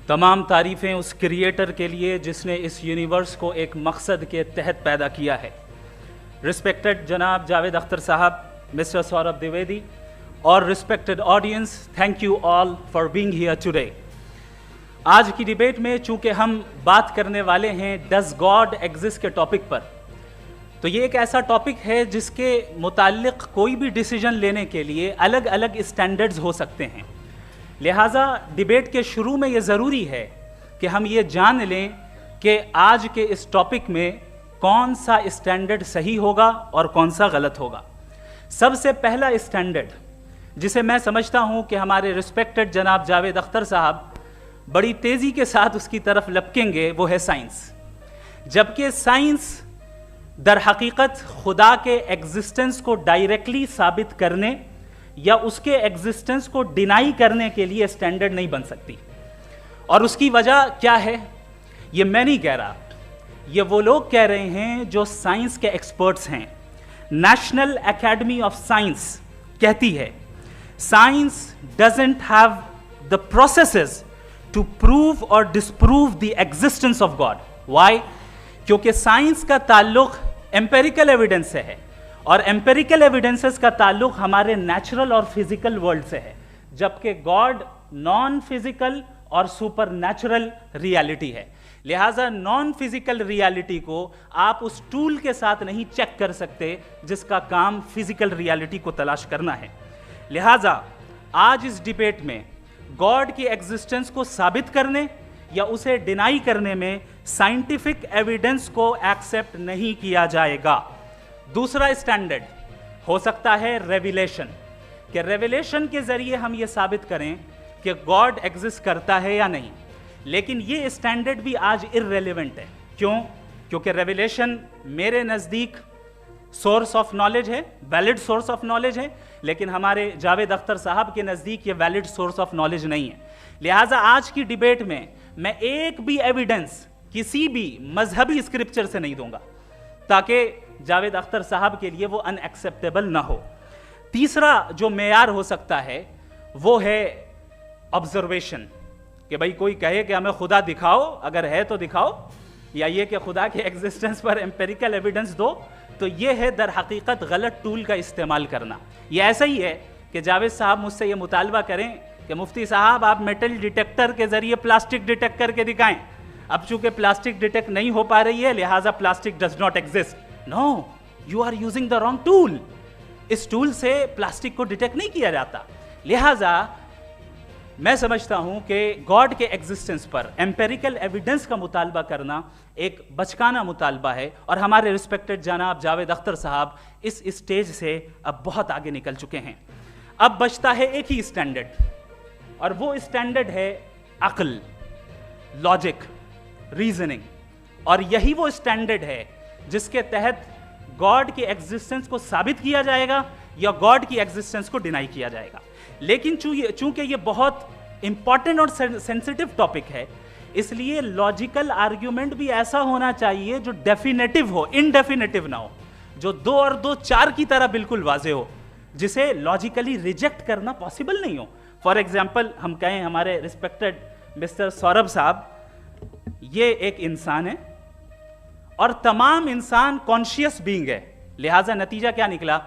तमाम तारीफ़ें उस क्रिएटर के लिए जिसने इस यूनिवर्स को एक मकसद के तहत पैदा किया है। रिस्पेक्टेड जनाब जावेद अख्तर साहब, मिस्टर सौरभ द्विवेदी और respected audience, thank you all for being here today. आज की डिबेट में चूंकि हम बात करने वाले हैं डज गॉड एग्जिस्ट के टॉपिक पर, तो ये एक ऐसा टॉपिक है जिसके मुताल्लिक कोई भी डिसीजन लेने के लिए अलग अलग स्टैंडर्ड्स हो सकते हैं। लिहाजा डिबेट के शुरू में ये ज़रूरी है कि हम ये जान लें कि आज के इस टॉपिक में कौन सा स्टैंडर्ड सही होगा और कौन सा गलत होगा। सबसे पहला स्टैंडर्ड जिसे मैं समझता हूं कि हमारे रिस्पेक्टेड जनाब जावेद अख्तर साहब बड़ी तेज़ी के साथ उसकी तरफ लपकेंगे, वो है साइंस। जबकि साइंस दर हकीकत खुदा के एग्जिस्टेंस को डायरेक्टली साबित करने या उसके एग्जिस्टेंस को डिनाई करने के लिए स्टैंडर्ड नहीं बन सकती। और उसकी वजह क्या है, ये मैं नहीं कह रहा, ये वो लोग कह रहे हैं जो साइंस के एक्सपर्ट्स हैं। नेशनल एकेडमी ऑफ साइंस कहती है science doesn't have the processes to prove और disprove the existence of God. Why? क्योंकि साइंस का ताल्लुक एम्पेरिकल एविडेंस से है और एम्पेरिकल एविडेंसेस का ताल्लुक हमारे नेचुरल और फिजिकल वर्ल्ड से है, जबकि गॉड नॉन फिजिकल और सुपर नेचुरल रियलिटी है। लिहाजा नॉन फिजिकल रियलिटी को आप उस टूल के साथ नहीं चेक कर सकते जिसका काम फिजिकल रियलिटी को तलाश करना है। लिहाजा आज इस डिबेट में गॉड की एग्जिस्टेंस को साबित करने या उसे डिनाई करने में साइंटिफिक एविडेंस को एक्सेप्ट नहीं किया जाएगा। दूसरा स्टैंडर्ड हो सकता है रेविलेशन, कि रेविलेशन के जरिए हम ये साबित करें कि गॉड एग्जिस्ट करता है या नहीं। लेकिन ये स्टैंडर्ड भी आज इररेलेवेंट है। क्यों? क्योंकि रेविलेशन मेरे नज़दीक सोर्स ऑफ नॉलेज है, वैलिड सोर्स ऑफ नॉलेज है, लेकिन हमारे जावेद अख्तर साहब के नज़दीक ये वैलिड सोर्स ऑफ नॉलेज नहीं है। लिहाजा आज की डिबेट में मैं एक भी एविडेंस किसी भी मजहबी स्क्रिप्चर से नहीं दूंगा ताकि जावेद अख्तर साहब के लिए वो अनएक्सेप्टेबल ना हो। तीसरा जो मेयार हो सकता है वो है ऑब्जर्वेशन, कि भाई कोई कहे कि हमें खुदा दिखाओ, अगर है तो दिखाओ, या ये कि खुदा के एग्जिस्टेंस पर एम्पेरिकल एविडेंस दो, तो ये है दर हकीकत गलत टूल का इस्तेमाल करना। ये ऐसा ही है कि जावेद साहब मुझसे ये मुतालबा करें कि मुफ्ती साहब आप मेटल डिटेक्टर के जरिए प्लास्टिक डिटेक्ट करके दिखाएं। अब चूंकि प्लास्टिक डिटेक्ट नहीं हो पा रही है लिहाजा plastic does not exist. No, you are using the wrong tool. इस टूल से प्लास्टिक को डिटेक्ट नहीं किया जाता। लिहाजा मैं समझता हूं कि गॉड के एग्जिस्टेंस पर एम्पेरिकल एविडेंस का मुतालबा करना एक बचकाना मुतालबा है और हमारे रिस्पेक्टेड जनाब जावेद अख्तर साहब इस स्टेज से अब बहुत आगे निकल चुके हैं। अब बचता है एक ही स्टैंडर्ड और वो स्टैंडर्ड है अक्ल, लॉजिक, रीजनिंग। और यही वो स्टैंडर्ड है जिसके तहत गॉड की एग्जिस्टेंस को साबित किया जाएगा या गॉड की एग्जिस्टेंस को डिनाई किया जाएगा। लेकिन चूंकि ये बहुत इंपॉर्टेंट और सेंसिटिव टॉपिक है, इसलिए लॉजिकल आर्ग्यूमेंट भी ऐसा होना चाहिए जो डेफिनेटिव हो, इनडेफिनेटिव ना हो, जो 2 और 2 4 की तरह बिल्कुल वाजे हो, जिसे लॉजिकली रिजेक्ट करना पॉसिबल नहीं हो। फॉर एग्जाम्पल हम कहें हमारे रिस्पेक्टेड मिस्टर सौरभ साहब, ये एक इंसान है और तमाम इंसान कॉन्शियस बीइंग है। लिहाजा नतीजा क्या निकला,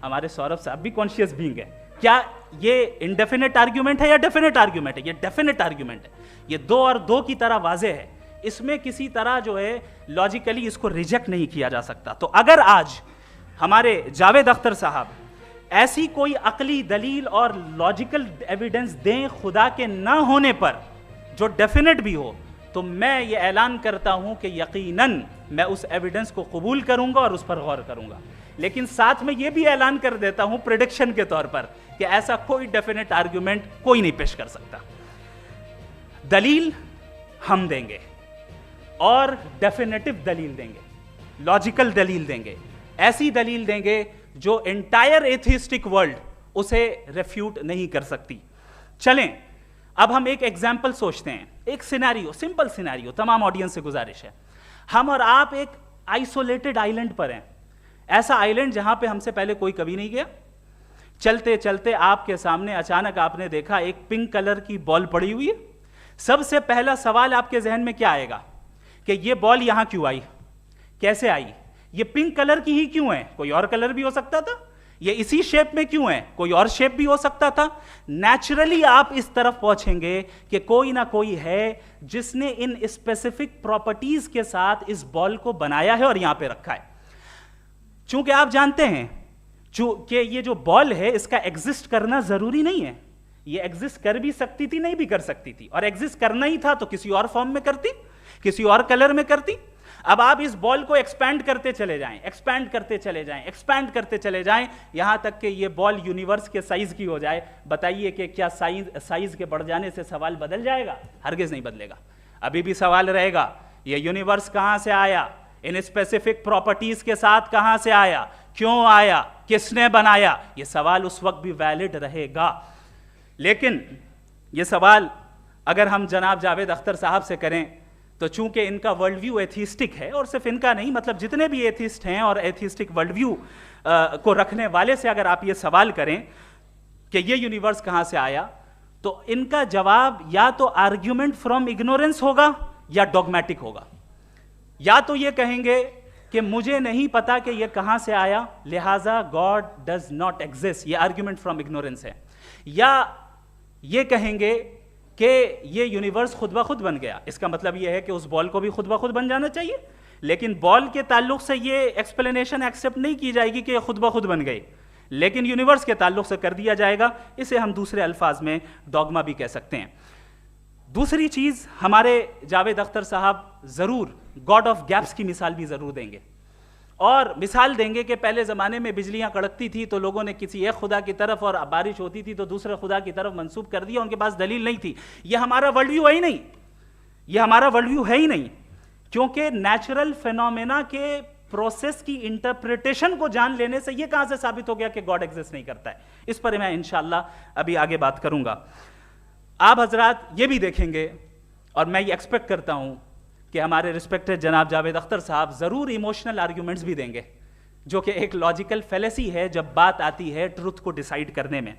हमारे सौरभ साहब भी कॉन्शियस बीइंग है। क्या ये इनडेफिनेट आर्ग्यूमेंट है या डेफिनेट आर्ग्यूमेंट है? ये डेफिनेट आर्ग्यूमेंट है। ये 2 और 2 की तरह वाजे है, इसमें किसी तरह जो है लॉजिकली इसको रिजेक्ट नहीं किया जा सकता। तो अगर आज हमारे जावेद अख्तर साहब ऐसी कोई अकली दलील और लॉजिकल एविडेंस दें खुदा के ना होने पर जो डेफिनेट भी हो, तो मैं ये ऐलान करता हूं कि यकीनन मैं उस एविडेंस को कबूल करूंगा और उस पर गौर करूंगा। लेकिन साथ में ये भी ऐलान कर देता हूं प्रेडिक्शन के तौर पर कि ऐसा कोई डेफिनेट आर्ग्यूमेंट कोई नहीं पेश कर सकता। दलील हम देंगे और डेफिनेटिव दलील देंगे, लॉजिकल दलील देंगे, ऐसी दलील देंगे जो एंटायर एथिस्टिक वर्ल्ड उसे रेफ्यूट नहीं कर सकती। चलें अब हम एक एग्जाम्पल सोचते हैं, एक सिनेरियो, सिंपल सिनेरियो, तमाम ऑडियंस से गुजारिश है, हम और आप एक आइसोलेटेड आइलैंड पर हैं, ऐसा आइलैंड जहां पे हमसे पहले कोई कभी नहीं गया। चलते चलते आपके सामने अचानक आपने देखा एक पिंक कलर की बॉल पड़ी हुई है, सबसे पहला सवाल आपके जहन में क्या आएगा कि ये बॉल यहां क्यों आई, कैसे आई, ये पिंक कलर की ही क्यों है, कोई और कलर भी हो सकता था, ये इसी शेप में क्यों है, कोई और शेप भी हो सकता था। नेचुरली आप इस तरफ पहुंचेंगे कि कोई ना कोई है जिसने इन स्पेसिफिक प्रॉपर्टीज के साथ इस बॉल को बनाया है और यहां पे रखा है। चूंकि आप जानते हैं कि ये जो बॉल है इसका एग्जिस्ट करना जरूरी नहीं है, ये एग्जिस्ट कर भी सकती थी, नहीं भी कर सकती थी, और एग्जिस्ट करना ही था तो किसी और फॉर्म में करती, किसी और कलर में करती। अब आप इस बॉल को एक्सपैंड करते चले जाएं, एक्सपैंड करते चले जाएं, एक्सपैंड करते चले जाएं, यहां तक कि ये बॉल यूनिवर्स के साइज की हो जाए। बताइए कि क्या साइज के बढ़ जाने से सवाल बदल जाएगा? हरगिज नहीं बदलेगा। अभी भी सवाल रहेगा, ये यूनिवर्स कहां से आया, इन स्पेसिफिक प्रॉपर्टीज के साथ कहां से आया, क्यों आया, किसने बनाया, ये सवाल उस वक्त भी वैलिड रहेगा। लेकिन ये सवाल अगर हम जनाब जावेद अख्तर साहब से करें तो चूंकि इनका वर्ल्ड व्यू एथिस्टिक है, और सिर्फ इनका नहीं, मतलब जितने भी एथिस्ट हैं और एथिस्टिक वर्ल्ड व्यू को रखने वाले से अगर आप ये सवाल करें कि ये यूनिवर्स कहां से आया, तो इनका जवाब या तो आर्ग्यूमेंट फ्रॉम इग्नोरेंस होगा या डॉगमेटिक होगा। या तो ये कहेंगे कि मुझे नहीं पता कि ये कहां से आया, लिहाजा गॉड डज नॉट एग्जिस्ट, ये आर्ग्यूमेंट फ्रॉम इग्नोरेंस है, या ये कहेंगे कि ये यूनिवर्स खुद ब खुद बन गया। इसका मतलब ये है कि उस बॉल को भी खुद ब खुद बन जाना चाहिए, लेकिन बॉल के ताल्लुक से ये एक्सप्लेनेशन एक्सेप्ट नहीं की जाएगी कि ये खुद ब खुद बन गई, लेकिन यूनिवर्स के ताल्लुक से कर दिया जाएगा। इसे हम दूसरे अल्फाज में डॉगमा भी कह सकते हैं। दूसरी चीज, हमारे जावेद अख्तर साहब जरूर गॉड ऑफ गैप्स की मिसाल भी जरूर देंगे, और मिसाल देंगे कि पहले ज़माने में बिजलियां कड़कती थी तो लोगों ने किसी एक खुदा की तरफ, और बारिश होती थी तो दूसरे खुदा की तरफ मंसूब कर दिया, उनके पास दलील नहीं थी। यह हमारा वर्ल्ड व्यू है ही नहीं, यह हमारा वर्ल्ड व्यू है ही नहीं, क्योंकि नेचुरल फिनोमेना के प्रोसेस की इंटरप्रिटेशन को जान लेने से यह कहां से साबित हो गया कि गॉड एग्जिस्ट नहीं करता है। इस पर मैं इंशाअल्लाह अभी आगे बात करूंगा। आप हजरात ये भी देखेंगे, और मैं ये एक्सपेक्ट करता हूं कि हमारे रिस्पेक्टेड जनाब जावेद अख्तर साहब जरूर इमोशनल आर्ग्यूमेंट्स भी देंगे, जो कि एक लॉजिकल फेलेसी है जब बात आती है ट्रुथ को डिसाइड करने में।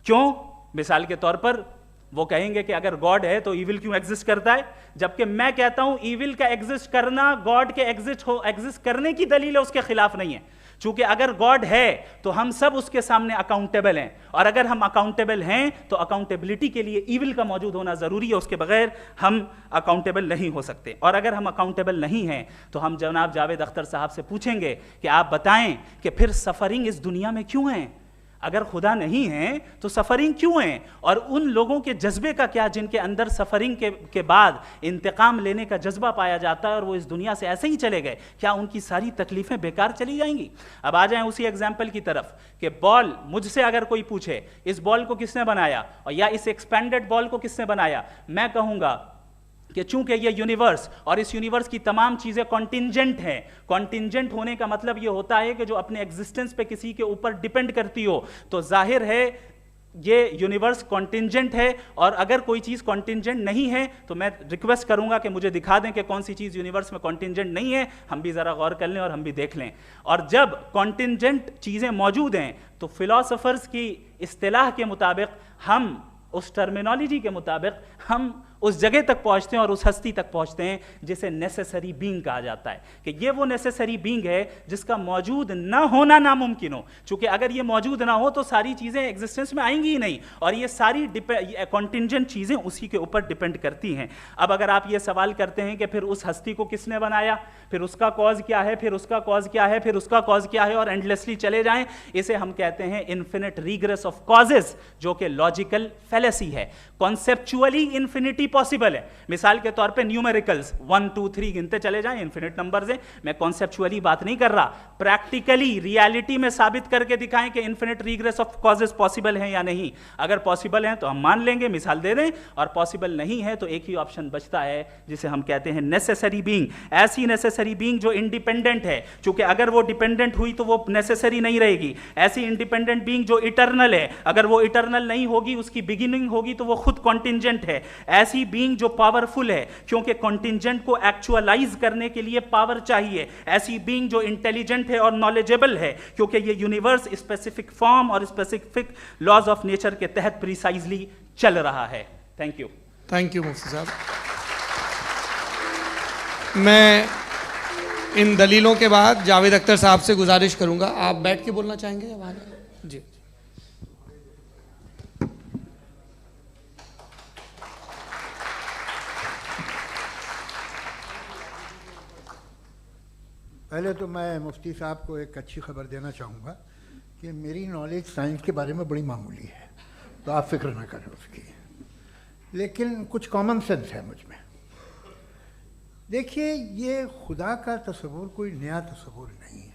क्यों? मिसाल के तौर पर वो कहेंगे कि अगर गॉड है तो ईविल क्यों एग्जिस्ट करता है, जबकि मैं कहता हूं ईविल का एग्जिस्ट करना गॉड के एग्जिस्ट करने की दलील है, उसके खिलाफ नहीं है। चूंकि अगर गॉड है तो हम सब उसके सामने अकाउंटेबल हैं, और अगर हम अकाउंटेबल हैं तो अकाउंटेबिलिटी के लिए ईविल का मौजूद होना जरूरी है, उसके बगैर हम अकाउंटेबल नहीं हो सकते। और अगर हम अकाउंटेबल नहीं हैं तो हम जनाब जावेद अख्तर साहब से पूछेंगे कि आप बताएं कि फिर सफरिंग इस दुनिया में क्यों है? अगर खुदा नहीं है तो सफरिंग क्यों है? और उन लोगों के जज्बे का क्या जिनके अंदर सफरिंग के बाद इंतकाम लेने का जज्बा पाया जाता है और वो इस दुनिया से ऐसे ही चले गए, क्या उनकी सारी तकलीफें बेकार चली जाएंगी? अब आ जाएं उसी एग्जाम्पल की तरफ कि बॉल, मुझसे अगर कोई पूछे इस बॉल को किसने बनाया और या इस एक्सपेंडेड बॉल को किसने बनाया, मैं कहूंगा कि चूंकि ये यूनिवर्स और इस यूनिवर्स की तमाम चीजें कॉन्टिंजेंट हैं। कॉन्टिंजेंट होने का मतलब ये होता है कि जो अपने एग्जिस्टेंस पे किसी के ऊपर डिपेंड करती हो, तो जाहिर है ये यूनिवर्स कॉन्टिंजेंट है। और अगर कोई चीज कॉन्टिंजेंट नहीं है तो मैं रिक्वेस्ट करूंगा कि मुझे दिखा दें कि कौन सी चीज यूनिवर्स में कॉन्टिंजेंट नहीं है, हम भी जरा गौर कर लें और हम भी देख लें। और जब कॉन्टिंजेंट चीजें मौजूद हैं तो फिलोसोफर्स की इस्तिलाह के मुताबिक, हम उस टर्मिनोलॉजी के मुताबिक हम उस जगह तक पहुंचते हैं और उस हस्ती तक पहुंचते हैं जिसे नेसेसरी बीइंग कहा जाता है, कि ये वो नेसेसरी बीइंग है जिसका मौजूद ना होना नामुमकिन हो। क्योंकि अगर ये मौजूद ना हो तो सारी चीजें एग्जिस्टेंस में आएंगी ही नहीं, और ये सारी कॉन्टिंजेंट चीजें उसी के ऊपर डिपेंड करती हैं। अब अगर आप ये सवाल करते हैं कि फिर उस हस्ती को किसने बनाया, फिर उसका कॉज क्या है, फिर उसका कॉज क्या है, फिर उसका कॉज क्या है, और एंडलेसली चले जाएं, इसे हम कहते हैं इन्फिनिट रिग्रेस ऑफ कॉजेस, जो कि लॉजिकल फेलेसी है। कॉन्सेप्चुअली इन्फिनिटी पॉसिबल है। मिसाल के तौर पे न्यूमेरिकल्स 1 2 3 गिनते चले जाएं, इन्फिनिट नंबर्स हैं। मैं कॉन्सेप्चुअली बात नहीं कर रहा, प्रैक्टिकली रियलिटी में साबित करके दिखाएं कि infinite regress of causes possible है या नहीं। अगर पॉसिबल है तो हम मान लेंगे, मिसाल दे दें, और पॉसिबल नहीं है तो एक ही ऑप्शन बचता है जिसे हम कहते हैं नेसेसरी बीइंग। ऐसी नेसेसरी बीइंग जो इंडिपेंडेंट है, क्योंकि अगर वो डिपेंडेंट हुई तो वो नेसेसरी नहीं रहेगी। ऐसी इंडिपेंडेंट बीइंग जो इटर्नल है, अगर वो इटर्नल नहीं होगी, उसकी बिगिनिंग होगी तो वो खुद कॉन्टिंजेंट है। ऐसी बीइंग जो पावरफुल है, क्योंकि कॉन्टिंजेंट को एक्चुअलाइज करने के लिए पावर चाहिए। ऐसी बीइंग जो इंटेलिजेंट है और नॉलेजेबल है, क्योंकि ये यूनिवर्स स्पेसिफिक फॉर्म और स्पेसिफिक लॉज ऑफ नेचर के तहत प्रिसाइजली चल रहा है। Thank you. थैंक यू मुफ्ती साहब। मैं इन दलीलों के बाद जावेद अख्तर साहब से गुजारिश करूंगा, आप बैठ के बोलना चाहेंगे या वहाँ? जी। पहले तो मैं मुफ्ती साहब को एक अच्छी खबर देना चाहूँगा कि मेरी नॉलेज साइंस के बारे में बड़ी मामूली है, तो आप फिक्र ना करें उसकी, लेकिन कुछ कॉमन सेंस है मुझ में। देखिए, ये खुदा का तस्वुर कोई नया तस्वुर नहीं है,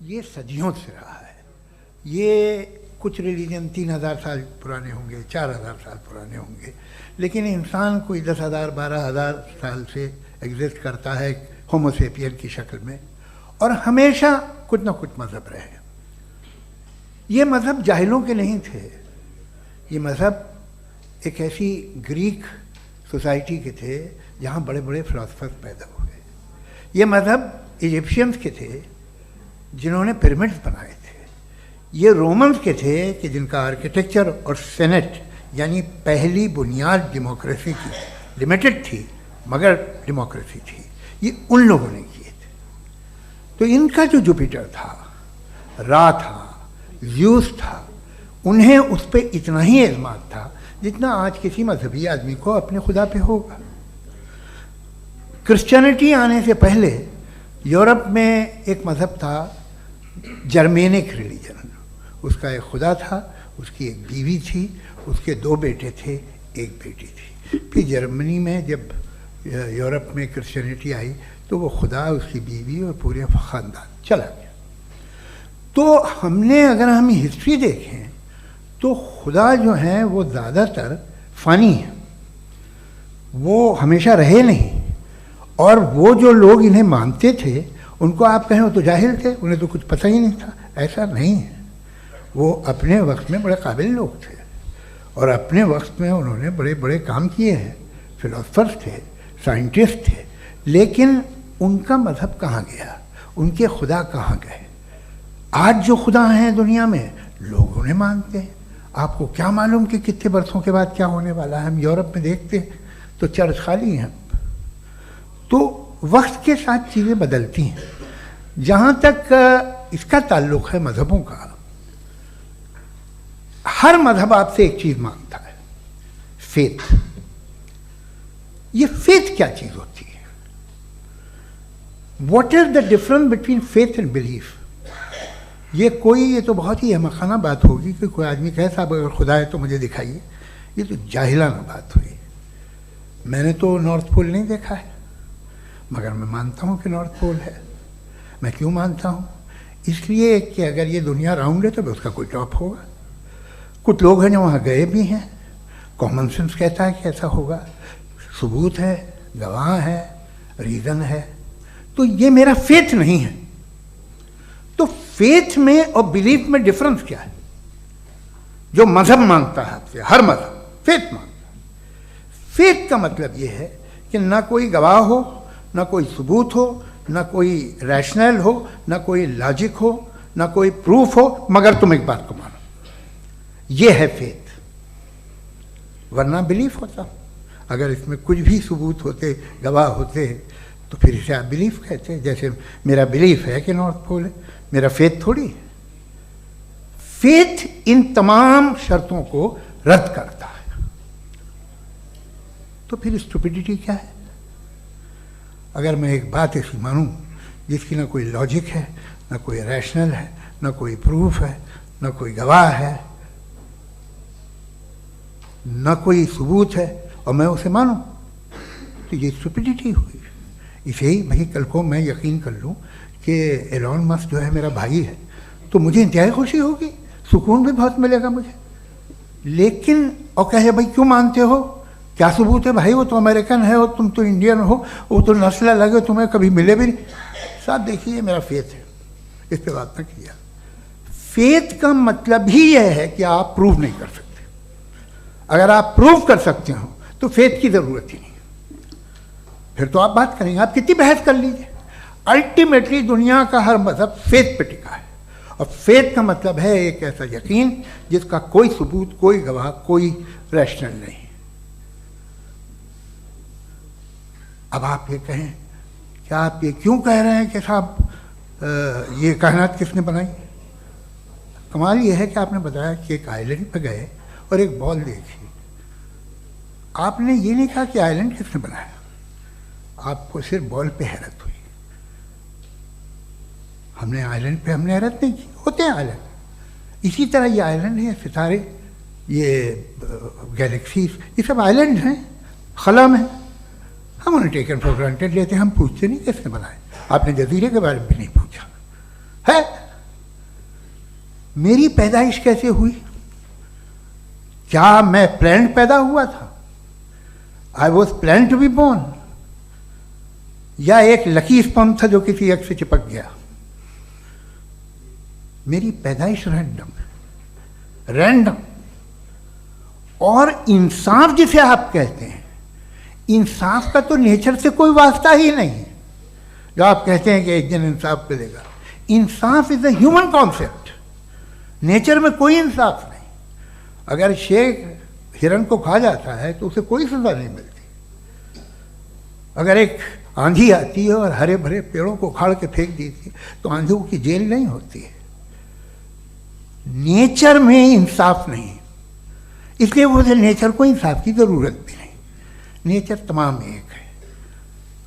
ये सदियों से रहा है। ये कुछ रिलीजन 3000 साल पुराने होंगे, 4000 साल पुराने होंगे, लेकिन इंसान कोई 10,000 12,000 साल से एग्जिस्ट करता है होमोसेपियन की शक्ल में, और हमेशा कुछ ना कुछ मज़हब रहे। ये मज़हब जाहिलों के नहीं थे, ये मज़हब एक ऐसी ग्रीक सोसाइटी के थे जहाँ बड़े बड़े फिलोसफर्स पैदा हुए। ये मज़हब इजिप्शियंस के थे जिन्होंने पिरामिड्स बनाए थे। ये रोमन्स के थे कि जिनका आर्किटेक्चर और सेनेट यानी पहली बुनियाद डेमोक्रेसी की लिमिटेड थी, मगर डेमोक्रेसी थी, ये उन लोगों ने किए थे। तो इनका जो जुपिटर था, रा था, ज़्यूस था, उन्हें उस पर इतना ही एतमाद था जितना आज किसी मजहबी आदमी को अपने खुदा पे होगा। क्रिश्चियनिटी आने से पहले यूरोप में एक मज़हब था जर्मेनिक रिलीजन, उसका एक खुदा था, उसकी एक बीवी थी, उसके 2 बेटे थे, एक बेटी थी। फिर जर्मनी में जब यूरोप में क्रिश्चियनिटी आई तो वो खुदा, उसकी बीवी और पूरे ख़ानदान चला गया। तो अगर हम हिस्ट्री देखें तो खुदा जो हैं वो ज़्यादातर फ़ानी हैं, वो हमेशा रहे नहीं। और वो जो लोग इन्हें मानते थे उनको आप कहें वो तो जाहिल थे, उन्हें तो कुछ पता ही नहीं था, ऐसा नहीं है। वो अपने वक्त में बड़े काबिल लोग थे और अपने वक्त में उन्होंने बड़े बड़े काम किए हैं, फिलोसफर्स थे, साइंटिस्ट थे, लेकिन उनका मज़हब कहाँ गया, उनके खुदा कहाँ गए? आज जो खुदा हैं दुनिया में लोग उन्हें मानते हैं। आपको क्या मालूम कि कितने बरसों के बाद क्या होने वाला है? हम यूरोप में देखते हैं तो चर्च खाली हैं। तो वक्त के साथ चीज़ें बदलती हैं। जहाँ तक इसका ताल्लुक़ है मज़हबों का, हर मज़हब आपसे एक चीज़ मांगता है, फेथ। ये फेथ क्या चीज़ होती है? What is the difference between faith and belief? ये तो बहुत ही अहमकाना बात होगी कि कोई आदमी कहे साहब अगर खुदा है तो मुझे दिखाइए। ये तो जाहिलाना बात हुई। मैंने तो नॉर्थ पोल नहीं देखा है, मगर मैं मानता हूँ कि नॉर्थ पोल है। मैं क्यों मानता हूँ? इसलिए कि अगर ये दुनिया राउंड है तो उसका कोई टॉप होगा। कुछ लोग हैं जो वहाँ गए भी हैं, कॉमन सेंस कहता है कि ऐसा होगा, सबूत है, गवाह है, रीज़न है। तो ये मेरा फेथ नहीं है। तो फेथ में और बिलीफ में डिफरेंस क्या है? जो मज़हब मांगता है आपसे, हर मज़हब फेथ मांगता है। फेथ का मतलब ये है कि ना कोई गवाह हो, ना कोई सबूत हो, ना कोई रैशनल हो, ना कोई लॉजिक हो, ना कोई प्रूफ हो, मगर तुम एक बात को मानो। ये है फेथ। वरना बिलीफ होता। अगर इसमें कुछ भी सबूत होते, गवाह होते, तो फिर इसे आप बिलीफ कहते हैं। जैसे मेरा बिलीफ है कि नॉर्थ पोल है, मेरा फेथ थोड़ी है। फेथ इन तमाम शर्तों को रद्द करता है। तो फिर स्टुपिडिटी क्या है? अगर मैं एक बात ऐसी मानूं जिसकी ना कोई लॉजिक है, ना कोई रैशनल है, ना कोई प्रूफ है, ना कोई गवाह है, ना कोई सबूत है, और मैं उसे मानूं, तो ये स्टुपिडिटी हुई। इसे ही भाई कल को मैं यकीन कर लूँ कि एलॉन मस्क जो है मेरा भाई है, तो मुझे इंतहाई खुशी होगी, सुकून भी बहुत मिलेगा मुझे। लेकिन और कहे भाई क्यों मानते हो, क्या सबूत है? भाई वो तो अमेरिकन है और तुम तो इंडियन हो, वो तो नस्ल अलग है, तुम्हें कभी मिले भी नहीं। साहब देखिए मेरा फेथ है, इस पर बात ना किया। फेथ का मतलब ही यह है कि आप प्रूव नहीं कर सकते। अगर आप प्रूव कर सकते हो तो फेथ की ज़रूरत ही नहीं, फिर तो आप बात करेंगे, आप कितनी बहस कर लीजिए। अल्टीमेटली दुनिया का हर मज़हब फेथ पे टिका है, और फेथ का मतलब है एक ऐसा यकीन जिसका कोई सबूत, कोई गवाह, कोई रैशनल नहीं। अब आप ये कहें, क्या आप ये क्यों कह रहे हैं कि साहब ये कायनात किसने बनाई? कमाल ये है कि आपने बताया कि एक आइलैंड पे गए और एक बॉल देखी। आपने ये नहीं कहा कि आइलैंड किसने बनाया, आपको सिर्फ बॉल पे हैरत हुई। हमने आइलैंड पे हमने हैरत नहीं की, होते हैं आइलैंड। इसी तरह ये आइलैंड है, सितारे, ये गैलेक्सीज, ये सब आइलैंड हैं, खला में। हम उन्हें टेकन फॉर ग्रांटेड लेते हैं, हम पूछते नहीं किसने बनाए। आपने जजीरे के बारे में भी नहीं पूछा है। मेरी पैदाइश कैसे हुई? क्या मैं प्लान्ड पैदा हुआ था? I was plan to be born, या एक लकी स्पर्म था जो किसी एग से चिपक गया? मेरी पैदाइश रैंडम। और इंसाफ जिसे आप कहते हैं, इंसाफ का तो नेचर से कोई वास्ता ही नहीं है। जो आप कहते हैं कि एक दिन इंसाफ मिलेगा, इंसाफ is a human concept, nature में कोई इंसाफ नहीं। अगर शेर हिरन को खा जाता है तो उसे कोई सजा नहीं मिलती। अगर एक आंधी आती है और हरे भरे पेड़ों को उखाड़ के फेंक देती है तो आंधियों की जेल नहीं होती है। नेचर में इंसाफ नहीं, इसलिए मुझे नेचर को इंसाफ की ज़रूरत भी नहीं। नेचर तमाम एक है।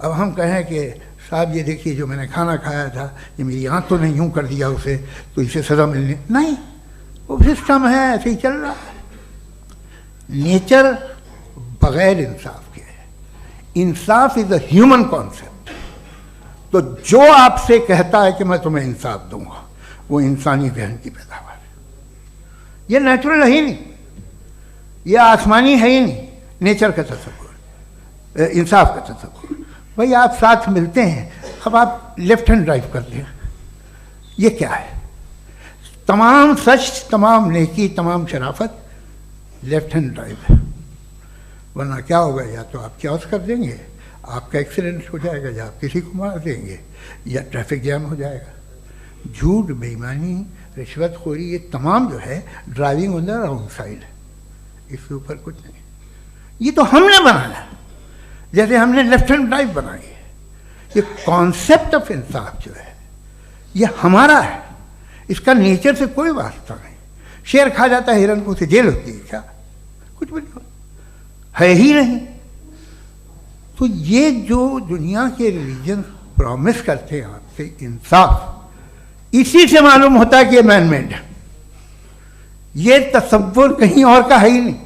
अब हम कहें कि साहब ये देखिए जो मैंने खाना खाया था, ये मेरी आंखों ने यूँ कर दिया उसे, तो इसे सज़ा मिलनी नहीं, वो सिस्टम है, ऐसे ही चल रहा है। नेचर बग़ैर इंसाफ के है। इंसाफ इज़ अ ह्यूमन कॉन्सेप्ट। तो जो आपसे कहता है कि मैं तुम्हें इंसाफ दूंगा, वो इंसानी जहन की पैदावार है। ये नेचुरल है ही नहीं, ये आसमानी है ही नहीं। नेचर का तसव्वुर, इंसाफ का तसव्वुर। भाई आप साथ मिलते हैं, अब आप लेफ्ट हैंड ड्राइव करते हैं, ये क्या है? तमाम सच, तमाम नेकी, तमाम शराफत लेफ्ट हैंड ड्राइव है। वरना क्या होगा, या तो आप क्रॉस कर देंगे, आपका एक्सीडेंट हो जाएगा, या आप किसी को मार देंगे, या ट्रैफिक जैम हो जाएगा। झूठ, बेईमानी, रिश्वतखोरी, ये तमाम जो है driving on the wrong side है। इसके ऊपर कुछ नहीं। ये तो हमने बनाया, जैसे हमने लेफ्ट हैंड ड्राइव बनाई है। ये कॉन्सेप्ट ऑफ इंसाफ जो है ये हमारा है, इसका नेचर से कोई वास्ता नहीं। शेर खा जाता है हिरन को, उसे जेल होती है क्या? कुछ भी नहीं, है ही नहीं। तो ये जो दुनिया के रिलीजन प्रॉमिस करते हैं आपसे इंसाफ, इसी से मालूम होता है कि ये मैन मेड है। ये तसव्वुर कहीं और का है ही नहीं।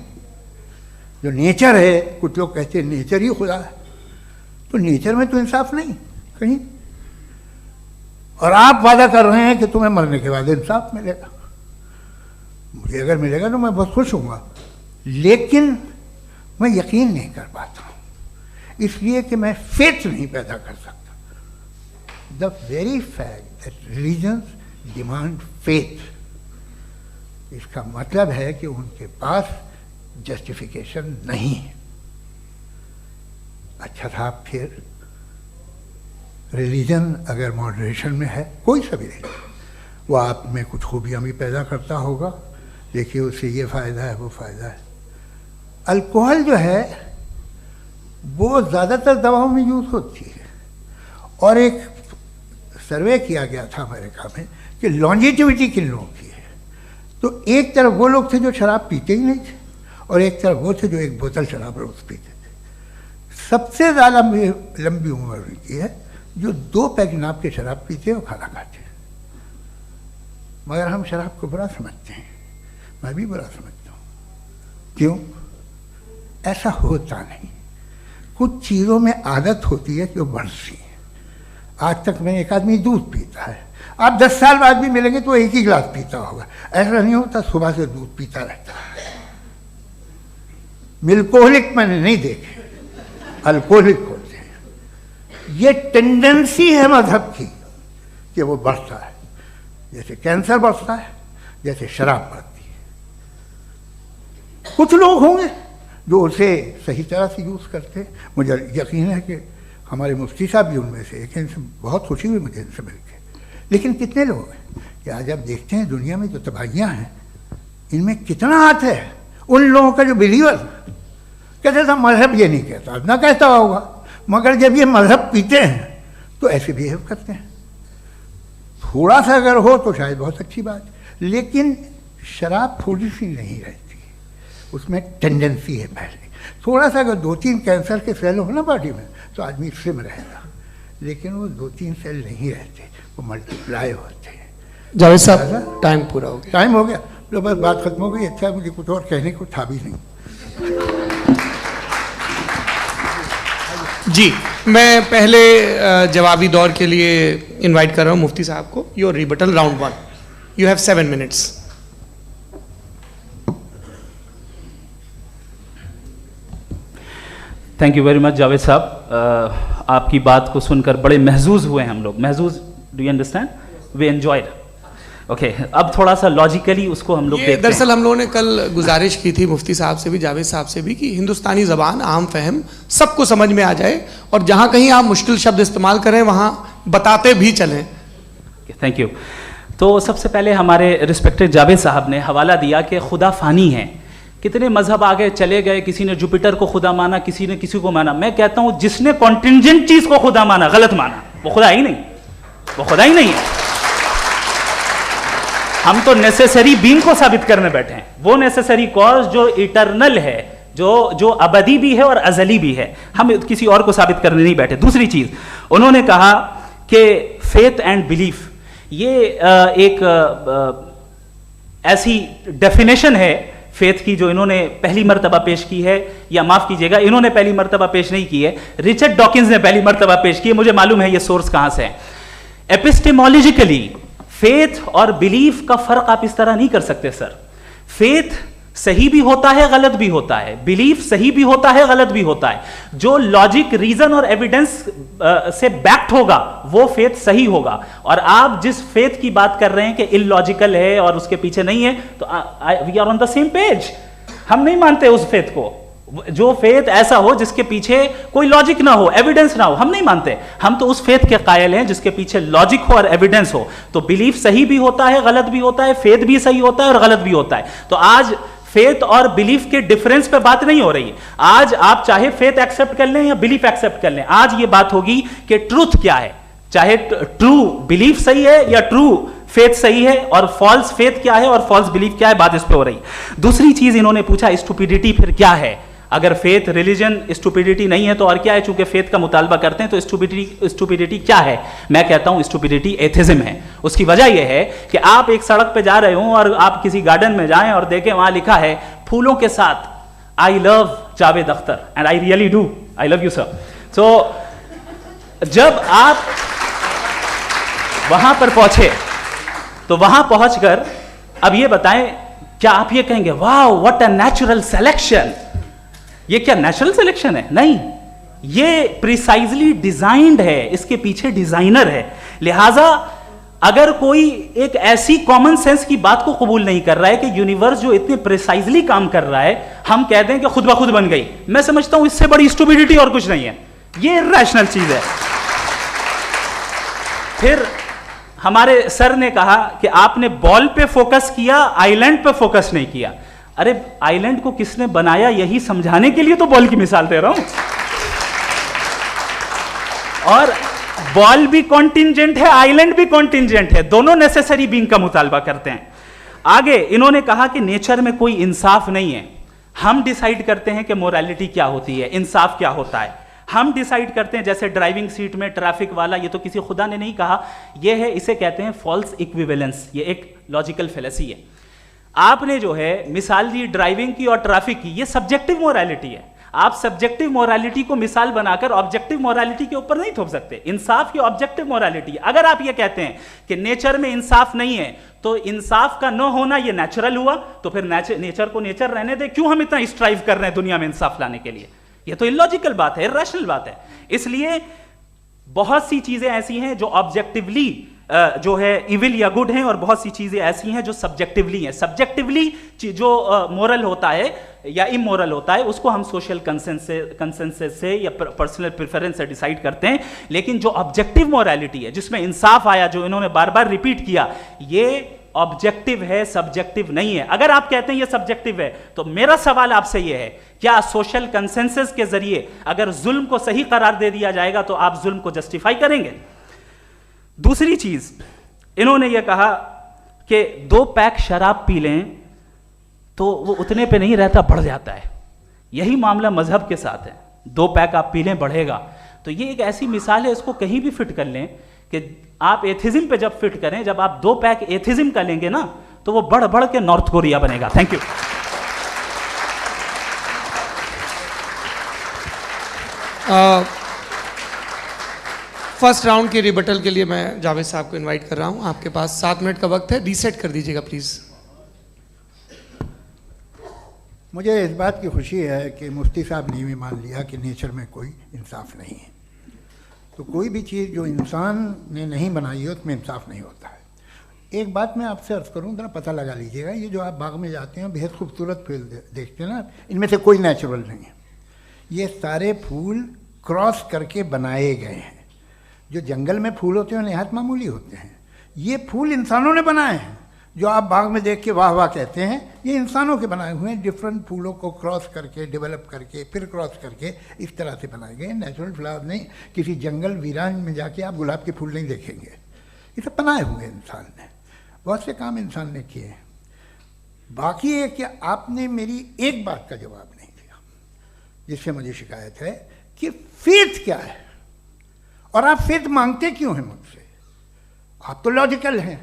जो नेचर है, कुछ लोग कहते हैं नेचर ही खुदा है, तो नेचर में तो इंसाफ नहीं कहीं। और आप वादा कर रहे हैं कि तुम्हें मरने के बाद इंसाफ मिलेगा। मुझे अगर मिलेगा तो मैं बहुत खुश हूँगा, लेकिन मैं यकीन नहीं कर पाता हूँ, इसलिए कि मैं फेथ नहीं पैदा कर सकता। The very fact that religions demand faith, इसका मतलब है कि उनके पास जस्टिफिकेशन नहीं है। अच्छा साहब, फिर रिलीजन अगर मॉडरेशन में है, कोई सा भी नहीं, वो आप में कुछ खूबियाँ भी पैदा करता होगा। देखिए उससे ये फ़ायदा है, वो फ़ायदा है। अल्कोहल जो है वो ज़्यादातर दवाओं में यूज़ होती है, और एक सर्वे किया गया था अमेरिका में कि लॉन्जिटिविटी किन लोगों की है। तो एक तरफ वो लोग थे जो शराब पीते ही नहीं थे, और एक तरफ वो थे जो एक बोतल शराब रोज़ पीते थे। सबसे ज़्यादा लंबी उम्र उनकी है जो 2 पैक नाप के शराब पीते और खाना खाते हैं। मगर हम शराब को बुरा समझते हैं, मैं भी बुरा समझता हूँ। क्यों? ऐसा होता नहीं। कुछ चीज़ों में आदत होती है कि वो बढ़ती है। आज तक में एक आदमी दूध पीता है, आप 10 साल बाद भी मिलेंगे तो एक ही गिलास पीता होगा। ऐसा नहीं होता, सुबह से दूध पीता रहता है। मिल्कोहलिक मैंने नहीं देखे, अल्कोहलिक होते हैं। ये टेंडेंसी है मजहब की कि वो बढ़ता है, जैसे कैंसर बढ़ता है, जैसे शराब बढ़ती है। कुछ लोग होंगे जो उसे सही तरह से यूज़ करते। मुझे यकीन है कि हमारे मुफ्ती साहब भी उनमें से एक हैं, इनसे बहुत खुशी हुई मुझे इनसे मिलकर। लेकिन कितने लोग हैं कि आज आप देखते हैं दुनिया में जो तबाहियाँ हैं, इनमें कितना हाथ है उन लोगों का जो बिलीवर। कहते था मजहब ये नहीं कहता, ना कहता होगा, मगर जब ये मजहब पीते हैं तो ऐसे बिहेव करते हैं। थोड़ा सा अगर हो तो शायद बहुत अच्छी बात, लेकिन शराब थोड़ी सी नहीं रहती, उसमें टेंडेंसी है पहले। थोड़ा सा अगर 2-3 कैंसर के सेल हो ना बॉडी में तो आदमी इससे में रहेगा, लेकिन वो 2-3 सेल नहीं रहते, वो मल्टीप्लाई होते हैं। जावेद साहब टाइम पूरा हो गया। टाइम हो गया तो बस बात खत्म हो गई। अच्छा, मुझे कुछ और कहने को था भी नहीं। जी, मैं पहले जवाबी दौर के लिए इनवाइट कर रहा हूँ मुफ्ती साहब को। Your rebuttal round 1, you have 7 minutes. Thank you very much Javed साहब, आपकी बात को सुनकर बड़े महजूज हुए हम लोग। महजूज, do you understand? We enjoyed. Okay, अब थोड़ा सा लॉजिकली उसको हम लोग देखते हैं। दरअसल हम लोगों ने कल गुजारिश की थी मुफ्ती साहब से भी, जावेद साहब से भी, कि हिंदुस्तानी ज़बान आम फहम सबको समझ में आ जाए, और जहाँ कहीं आप मुश्किल शब्द इस्तेमाल करें वहाँ बताते भी चलें। Thank you. तो सबसे पहले हमारे रिस्पेक्टेड जावेद साहब ने हवाला दिया कि खुदा फ़ानी है। कितने मजहब आगे चले गए, किसी ने जुपिटर को खुदा माना, किसी ने किसी को माना। मैं कहता हूँ जिसने कॉन्टिंजेंट चीज़ को खुदा माना, गलत माना, वो खुदा ही नहीं, वो खुदा ही नहीं है। हम तो नेसेसरी बीइंग को साबित करने बैठे हैं, वो नेसेसरी कॉज जो इटरनल है, जो अबदी भी है और अजली भी है। हम किसी और को साबित करने नहीं बैठे। दूसरी चीज उन्होंने कहा कि फेथ एंड बिलीफ, ये एक ऐसी डेफिनेशन है फेथ की जो इन्होंने पहली मर्तबा पेश की है, या माफ कीजिएगा इन्होंने पहली मर्तबा पेश नहीं की है, रिचर्ड डॉकिंस ने पहली मर्तबा पेश की है। मुझे मालूम है ये सोर्स कहां से है। एपिस्टेमोलॉजिकली फेथ और बिलीफ का फर्क आप इस तरह नहीं कर सकते सर। फेथ सही भी होता है, गलत भी होता है, बिलीफ सही भी होता है, गलत भी होता है। जो लॉजिक, रीजन और एविडेंस से बैक्ड होगा वो फेथ सही होगा। और आप जिस फेथ की बात कर रहे हैं कि इलॉजिकल है और उसके पीछे नहीं है, तो we are on the same page. हम नहीं मानते उस फेथ को, जो फेथ ऐसा हो जिसके पीछे कोई लॉजिक ना हो, एविडेंस ना हो, हम नहीं मानते। हम तो उस फेथ के कायल हैं जिसके पीछे लॉजिक हो और एविडेंस हो। तो बिलीफ सही भी होता है, गलत भी होता है, फेथ भी सही होता है और गलत भी होता है। तो आज फेथ और बिलीफ के डिफरेंस पे बात नहीं हो रही। आज आप चाहे फेथ एक्सेप्ट कर लें या बिलीफ एक्सेप्ट कर लें, आज ये बात होगी कि ट्रूथ क्या है। चाहे ट्रू बिलीफ सही है या ट्रू फेथ सही है, और फॉल्स फेथ क्या है और फॉल्स बिलीफ क्या है, बात इस पे हो रही। दूसरी चीज इन्होंने पूछा स्टुपिडिटी फिर क्या है। अगर फेथ रिलीजन स्टुपिडिटी नहीं है तो और क्या है? चूंकि फेथ का मुतालबा करते हैं तो स्टुपिडिटी क्या है? मैं कहता हूं स्टुपिडिटी एथिज्म है। उसकी वजह यह है कि आप एक सड़क पे जा रहे हो और आप किसी गार्डन में जाएं और देखें वहां लिखा है फूलों के साथ I love Javed Akhtar, and I really do, I love you sir. So जब आप वहां पर पहुंचे तो वहां पहुंचकर अब ये बताएं, क्या आप ये कहेंगे wow what a natural selection? ये क्या नेचुरल सिलेक्शन है? नहीं, ये प्रिसाइजली डिजाइंड है, इसके पीछे डिजाइनर है। लिहाजा अगर कोई एक ऐसी कॉमन सेंस की बात को कबूल नहीं कर रहा है कि यूनिवर्स जो इतने प्रिसाइजली काम कर रहा है, हम कह दें कि खुद ब खुद बन गई, मैं समझता हूं इससे बड़ी स्टुपिडिटी और कुछ नहीं है। ये इरैशनल चीज है। फिर हमारे सर ने कहा कि आपने बॉल पे फोकस किया, आइलैंड पे फोकस नहीं किया। अरे आइलैंड को किसने बनाया यही समझाने के लिए तो बॉल की मिसाल दे रहा हूं। और बॉल भी कॉन्टिंजेंट है, आइलैंड भी कॉन्टिंजेंट है, दोनों नेसेसरी बीइंग का मुतालबा करते हैं। आगे इन्होंने कहा कि नेचर में कोई इंसाफ नहीं है। हम डिसाइड करते हैं कि मोरालिटी क्या होती है, इंसाफ क्या होता है। हम डिसाइड करते हैं, जैसे ड्राइविंग सीट में ट्रैफिक वाला, ये तो किसी खुदा ने नहीं कहा, ये है, इसे कहते हैं फॉल्स इक्विवेलेंस। ये एक लॉजिकल फेलेसी है। आपने जो है मिसाल दी ड्राइविंग की और ट्रैफिक की, ये सब्जेक्टिव मोरालिटी है। आप सब्जेक्टिव मोरालिटी को मिसाल बनाकर ऑब्जेक्टिव मोरालिटी के ऊपर नहीं थोप सकते। इंसाफ की ऑब्जेक्टिव मोरालिटी। अगर आप ये कहते हैं कि नेचर में इंसाफ नहीं है तो इंसाफ का न होना ये नेचुरल हुआ, तो फिर नेचर को नेचर रहने दे, क्यों हम इतना स्ट्राइव कर रहे हैं दुनिया में इंसाफ लाने के लिए? ये तो इलॉजिकल बात है, इरैशनल बात है। इसलिए बहुत सी चीजें ऐसी हैं जो ऑब्जेक्टिवली जो है इविल या गुड हैं, और बहुत सी चीजें ऐसी हैं जो सब्जेक्टिवली हैं। सब्जेक्टिवली जो मोरल होता है या इमोरल होता है उसको हम सोशल कंसेंसस से या पर्सनल प्रेफरेंस से डिसाइड करते हैं। लेकिन जो ऑब्जेक्टिव मोरालिटी है जिसमें इंसाफ आया, जो इन्होंने बार बार रिपीट किया, ये ऑब्जेक्टिव है, सब्जेक्टिव नहीं है। अगर आप कहते हैं ये सब्जेक्टिव है, तो मेरा सवाल आपसे ये है, क्या सोशल कंसेंसस के जरिए अगर जुल्म को सही करार दे दिया जाएगा तो आप जुल्म को जस्टिफाई करेंगे? दूसरी चीज, इन्होंने ये कहा कि 2 पैक शराब पी लें तो वो उतने पे नहीं रहता, बढ़ जाता है। यही मामला मजहब के साथ है, 2 पैक आप पी लें बढ़ेगा। तो ये एक ऐसी मिसाल है, इसको कहीं भी फिट कर लें कि आप एथिज्म पे जब फिट करें, जब आप 2 पैक एथिज्म का लेंगे ना, तो वो बढ़ बढ़ के नॉर्थ कोरिया बनेगा। Thank you. फर्स्ट राउंड के रिबटल के लिए मैं जावेद साहब को इनवाइट कर रहा हूं। आपके पास 7 मिनट का वक्त है, रीसेट कर दीजिएगा प्लीज। मुझे इस बात की खुशी है कि मुफ्ती साहब ने भी मान लिया कि नेचर में कोई इंसाफ नहीं है। तो कोई भी चीज़ जो इंसान ने नहीं बनाई है उसमें इंसाफ नहीं होता है। एक बात मैं आपसे अर्ज़ करूँ, ज़रा पता लगा लीजिएगा, ये जो आप बाग में जाते हैं बेहद खूबसूरत फूल देखते हैं ना, इनमें से कोई नेचुरल नहीं है। ये सारे फूल क्रॉस करके बनाए गए हैं। जो जंगल में फूल होते हैं नहायत मामूली होते हैं, ये फूल इंसानों ने बनाए हैं। जो आप बाग में देख के वाह वाह कहते हैं, ये इंसानों के बनाए हुए हैं। डिफरेंट फूलों को क्रॉस करके, डेवलप करके, फिर क्रॉस करके इस तरह से बनाए गए। नेचुरल फ्लावर नहीं। किसी जंगल वीरान में जाके आप गुलाब के फूल नहीं देखेंगे। ये सब बनाए हुए इंसान ने, बहुत से काम इंसान ने किए हैं। बाकी है कि आपने मेरी एक बात का जवाब नहीं दिया, जिससे मुझे शिकायत है कि फेथ क्या है और आप फेथ मांगते क्यों हैं मुझसे? आप तो लॉजिकल हैं,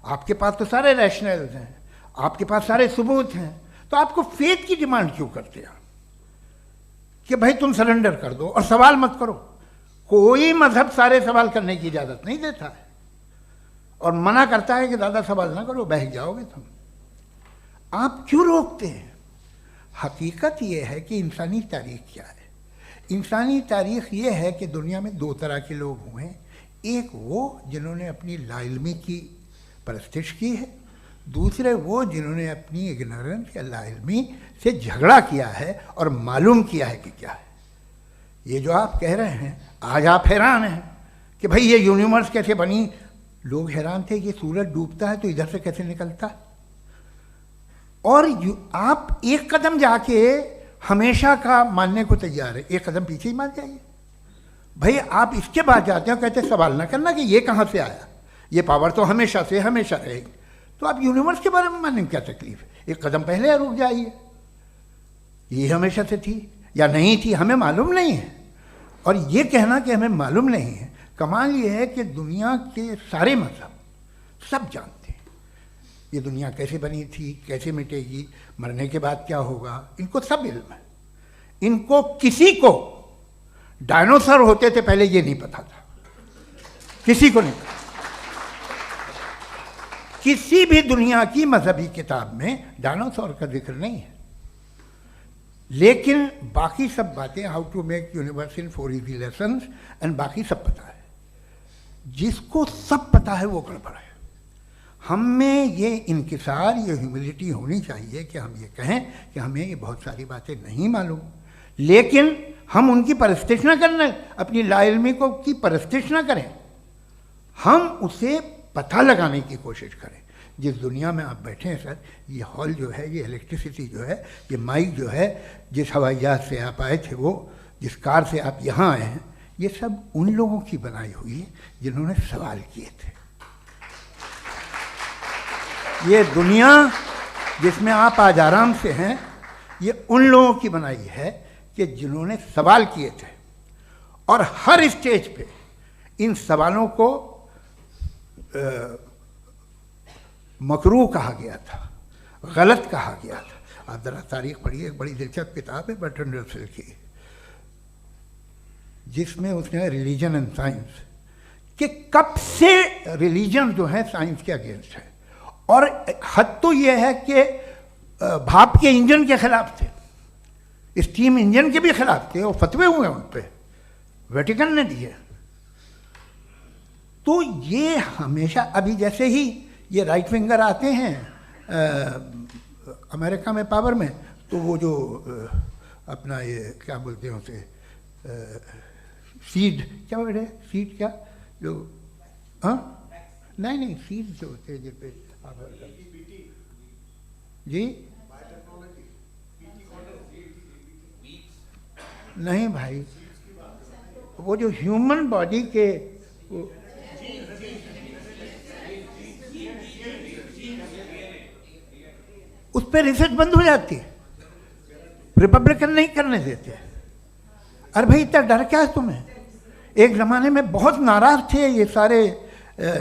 आपके पास तो सारे रैशनल्स हैं, आपके पास सारे सबूत हैं, तो आपको फेथ की डिमांड क्यों करते हैं कि भाई तुम सरेंडर कर दो और सवाल मत करो? कोई मजहब सारे सवाल करने की इजाज़त नहीं देता है और मना करता है कि ज़्यादा सवाल ना करो, बहक जाओगे तुम। आप क्यों रोकते हैं? हकीकत यह है कि इंसानी तारीख क्या है। इंसानी तारीख ये है कि दुनिया में 2 तरह के लोग हुए हैं। एक वो जिन्होंने अपनी लाइल्मी की परस्तिश की है, दूसरे वो जिन्होंने अपनी इग्नोरेंस या लाइल्मी से झगड़ा किया है और मालूम किया है कि क्या है। ये जो आप कह रहे हैं, आज आप हैरान हैं कि भाई ये यूनिवर्स कैसे बनी। लोग हैरान थे कि सूरज डूबता है तो इधर से कैसे निकलता है। और आप एक कदम जाके हमेशा का मानने को तैयार है, एक कदम पीछे ही मान जाइए। भाई आप इसके बाद जाते हो, कहते सवाल ना करना कि ये कहाँ से आया, ये पावर तो हमेशा से हमेशा रहेगी। तो आप यूनिवर्स के बारे में मानने में क्या तकलीफ है? एक कदम पहले रुक जाइए। ये हमेशा से थी या नहीं थी, हमें मालूम नहीं है। और ये कहना कि हमें मालूम नहीं है, कमाल ये है कि दुनिया के सारे मजहब सब जानते हैं ये दुनिया कैसे बनी थी, कैसे मिटेगी, मरने के बाद क्या होगा, इनको सब इल्म है। इनको किसी को डायनासोर होते थे पहले ये नहीं पता था, किसी को नहीं पता। किसी भी दुनिया की मजहबी किताब में डायनासोर का जिक्र नहीं है। लेकिन बाकी सब बातें, how to make universe in 4 easy lessons and बाकी सब पता है। जिसको सब पता है वो गड़बड़ है। हम में ये इंकिसार, ये ह्यूमिलिटी होनी चाहिए कि हम ये कहें कि हमें ये बहुत सारी बातें नहीं मालूम, लेकिन हम उनकी परस्तिश ना करें, अपनी लाइल्मी को की परस्तिश ना करें, हम उसे पता लगाने की कोशिश करें। जिस दुनिया में आप बैठे हैं सर, ये हॉल जो है, ये इलेक्ट्रिसिटी जो है, ये माइक जो है, जिस हवाई जहाज से आप आए थे, वो जिस कार से आप यहाँ आए हैं, ये सब उन लोगों की बनाई हुई है जिन्होंने सवाल किए थे। ये दुनिया जिसमें आप आज आराम से हैं, ये उन लोगों की बनाई है कि जिन्होंने सवाल किए थे। और हर स्टेज पे इन सवालों को मकरूह कहा गया था, गलत कहा गया था। आप ज़रा तारीख पढ़िए, एक बड़ी दिलचस्प किताब है बर्ट्रैंड रसेल की, जिसमें उसने रिलीजन एंड साइंस कि कब से रिलीजन जो है साइंस के अगेंस्ट है। और हद तो ये है कि भाप के इंजन के खिलाफ थे, स्टीम इंजन के भी खिलाफ थे, और फतवे हुए उन पर, वेटिकन ने दिए। तो ये हमेशा, अभी जैसे ही ये राइट विंगर आते हैं अमेरिका में पावर में, तो वो जो अपना ये क्या बोलते हैं उसे, सीड क्या बोलते हैं, सीड क्या जो, हाँ नहीं सीड जो होते हैं जिन पे जी नहीं भाई, वो जो ह्यूमन बॉडी के उस पर रिसर्च बंद हो जाती है, रिपब्लिकन नहीं करने देते। अरे भाई इतना डर क्या है तुम्हें? एक ज़माने में बहुत नाराज़ थे ये सारे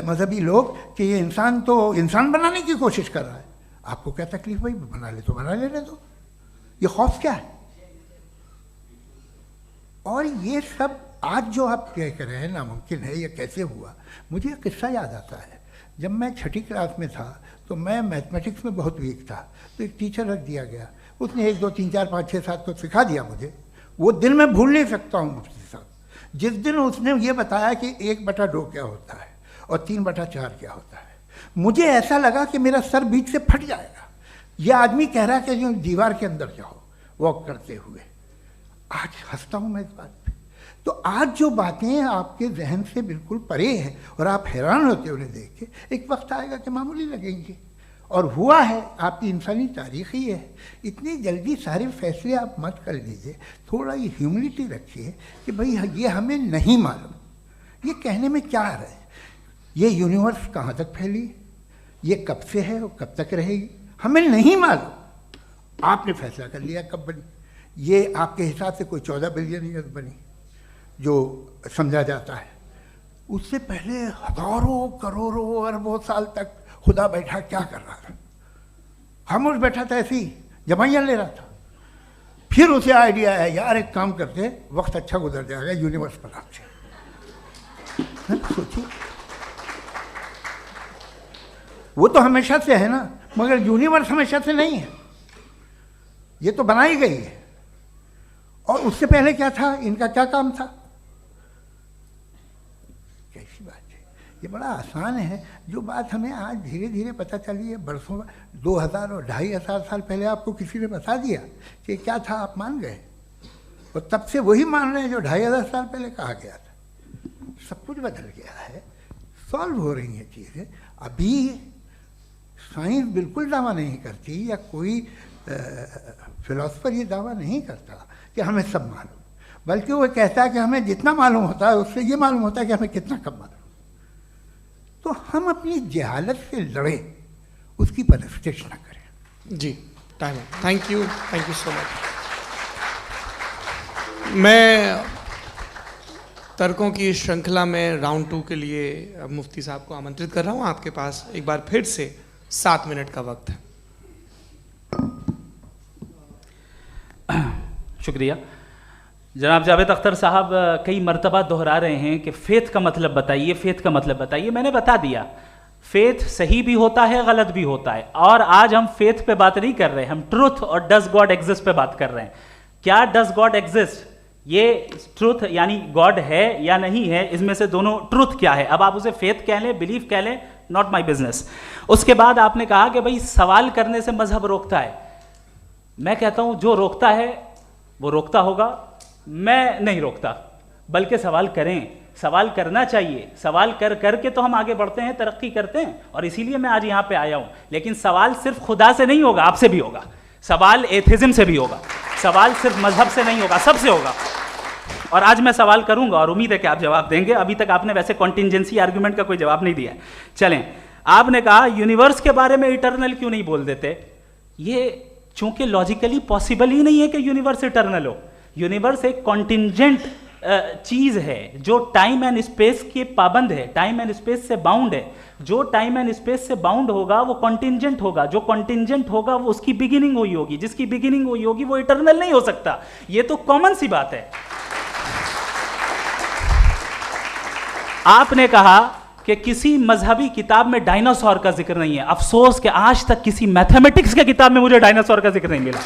मजहबी लोग कि ये इंसान तो इंसान बनाने की कोशिश कर रहा है। आपको क्या तकलीफ भाई, बना ले तो बना लेने दो, ये खौफ क्या है? और ये सब आज जो आप कह रहे हैं नामुमकिन है, ये कैसे हुआ? मुझे एक किस्सा याद आता है। जब मैं छठी क्लास में था तो मैं मैथमेटिक्स में बहुत वीक था, तो एक टीचर रख दिया गया, उसने 1 2 3 4 5 6 7 तो सिखा दिया मुझे। वो दिन मैं भूल नहीं सकता हूँ मुफ्ती साहब, जिस दिन उसने ये बताया कि 1/2 क्या होता है और 3/4 क्या होता है, मुझे ऐसा लगा कि मेरा सर बीच से फट जाएगा। यह आदमी कह रहा है कि जो दीवार के अंदर जाओ वॉक करते हुए। आज हंसता हूँ मैं इस बात पे। तो आज जो बातें आपके जहन से बिल्कुल परे हैं और आप हैरान होते हो उन्हें देख के, एक वक्त आएगा कि मामूली लगेंगे। और हुआ है, आपकी इंसानी तारीख ही है। इतनी जल्दी सारे फैसले आप मत कर लीजिए, थोड़ा ये ह्यूमिलिटी रखिए कि भाई ये हमें नहीं मालूम। ये कहने में क्या आ रहा है? ये यूनिवर्स कहाँ तक फैली, ये कब से है और कब तक रहेगी, हमें नहीं मालूम। आपने फैसला कर लिया कब बनी। ये आपके हिसाब से कोई 14 बिलियन ईयर बनी जो समझा जाता है। उससे पहले हजारों करोड़ों अरबों साल तक खुदा बैठा क्या कर रहा था? खामोश बैठा था, ऐसी जमाइयाँ ले रहा था। फिर उसे आइडिया आया, यार एक काम करते, वक्त अच्छा गुजर जाएगा, यूनिवर्स बनाते। सोचिए, वो तो हमेशा से है ना, मगर यूनिवर्स हमेशा से नहीं है, ये तो बनाई गई है। और उससे पहले क्या था, इनका क्या काम था? कैसी बात है, ये बड़ा आसान है। जो बात हमें आज धीरे धीरे पता चली है, बरसों 2000 और 2500 साल पहले आपको किसी ने बता दिया कि क्या था, आप मान गए, और तब से वही मान रहे हैं जो 2500 साल पहले कहा गया था। सब कुछ बदल गया है, सॉल्व हो रही हैं चीज़ें। अभी साइंस बिल्कुल दावा नहीं करती, या कोई फिलोसफर ये दावा नहीं करता कि हमें सब मालूम, बल्कि वो कहता है कि हमें जितना मालूम होता है उससे ये मालूम होता है कि हमें कितना कम मालूम। तो हम अपनी जहालत से लड़े, उसकी परस्तिश न करें। जी, time. Thank you so much. मैं तर्कों की श्रृंखला में राउंड 2 के लिए मुफ्ती साहब को आमंत्रित कर रहा हूँ। आपके पास एक बार फिर से 7 मिनट का वक्त है। शुक्रिया। जनाब जावेद अख्तर साहब कई मर्तबा दोहरा रहे हैं कि फ़ेथ का मतलब बताइए, फ़ेथ का मतलब बताइए। मैंने बता दिया, फ़ेथ सही भी होता है, गलत भी होता है। और आज हम फ़ेथ पे बात नहीं कर रहे, हम ट्रुथ और डज गॉड एग्जिस्ट पे बात कर रहे हैं। क्या डज गॉड एग्जिस्ट, ये ट्रुथ यानी गॉड है या नहीं है, इसमें से दोनों ट्रुथ क्या है। अब आप उसे फ़ेथ कह लें, बिलीफ कह लें, नॉट माई बिजनेस। उसके बाद आपने कहा कि भाई सवाल करने से मजहब रोकता है। मैं कहता हूं जो रोकता है वो रोकता होगा, मैं नहीं रोकता। बल्कि सवाल करें, सवाल करना चाहिए। सवाल कर करके तो हम आगे बढ़ते हैं, तरक्की करते हैं, और इसीलिए मैं आज यहाँ पे आया हूँ। लेकिन सवाल सिर्फ खुदा से नहीं होगा, आपसे भी होगा। सवाल एथिज्म से भी होगा, सवाल सिर्फ मजहब से नहीं होगा, सबसे होगा। और आज मैं सवाल करूंगा और उम्मीद है कि आप जवाब देंगे। अभी तक आपने वैसे कॉन्टिंजेंसी आर्गुमेंट का कोई जवाब नहीं दिया है। चलें, आपने कहा यूनिवर्स के बारे में इटर्नल क्यों नहीं बोल देते। ये चूंकि लॉजिकली पॉसिबल ही नहीं है कि यूनिवर्स इटर्नल हो। यूनिवर्स एक कॉन्टिंजेंट चीज है जो टाइम एंड स्पेस के पाबंद है, टाइम एंड स्पेस से बाउंड है। जो टाइम एंड स्पेस से बाउंड होगा वो कॉन्टिंजेंट होगा, जो कॉन्टिंजेंट होगा वो उसकी बिगिनिंग हुई होगी, जिसकी बिगिनिंग हुई होगी वो इटर्नल नहीं हो सकता। ये तो कॉमन सी बात है। आपने कहा कि किसी मजहबी किताब में डायनासोर का जिक्र नहीं है। अफसोस कि आज तक किसी मैथमेटिक्स के किताब में मुझे डायनासोर का जिक्र नहीं मिला।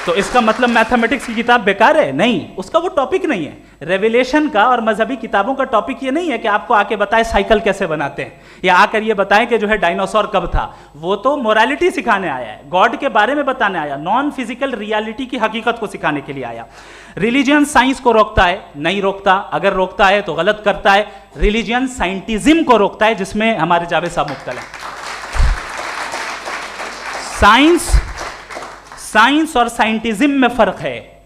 तो इसका मतलब मैथमेटिक्स की किताब बेकार है? नहीं, उसका वो टॉपिक नहीं है। रेवलेशन का और मजहबी किताबों का टॉपिक ये नहीं है कि आपको आके बताए साइकिल कैसे बनाते हैं, या आकर ये बताएं कि जो है डायनासोर कब था। वो तो मोरालिटी सिखाने आया है, गॉड के बारे में बताने आया, नॉन फिजिकल रियलिटी की हकीकत को सिखाने के लिए आया। रिलीजियन साइंस को रोकता है? नहीं रोकता। अगर रोकता है तो गलत करता है। रिलीजियन साइंटिज्म को रोकता है, जिसमें हमारे जावेद साहब मुब्तला हैं। साइंस और साइंटिज्म में फर्क है।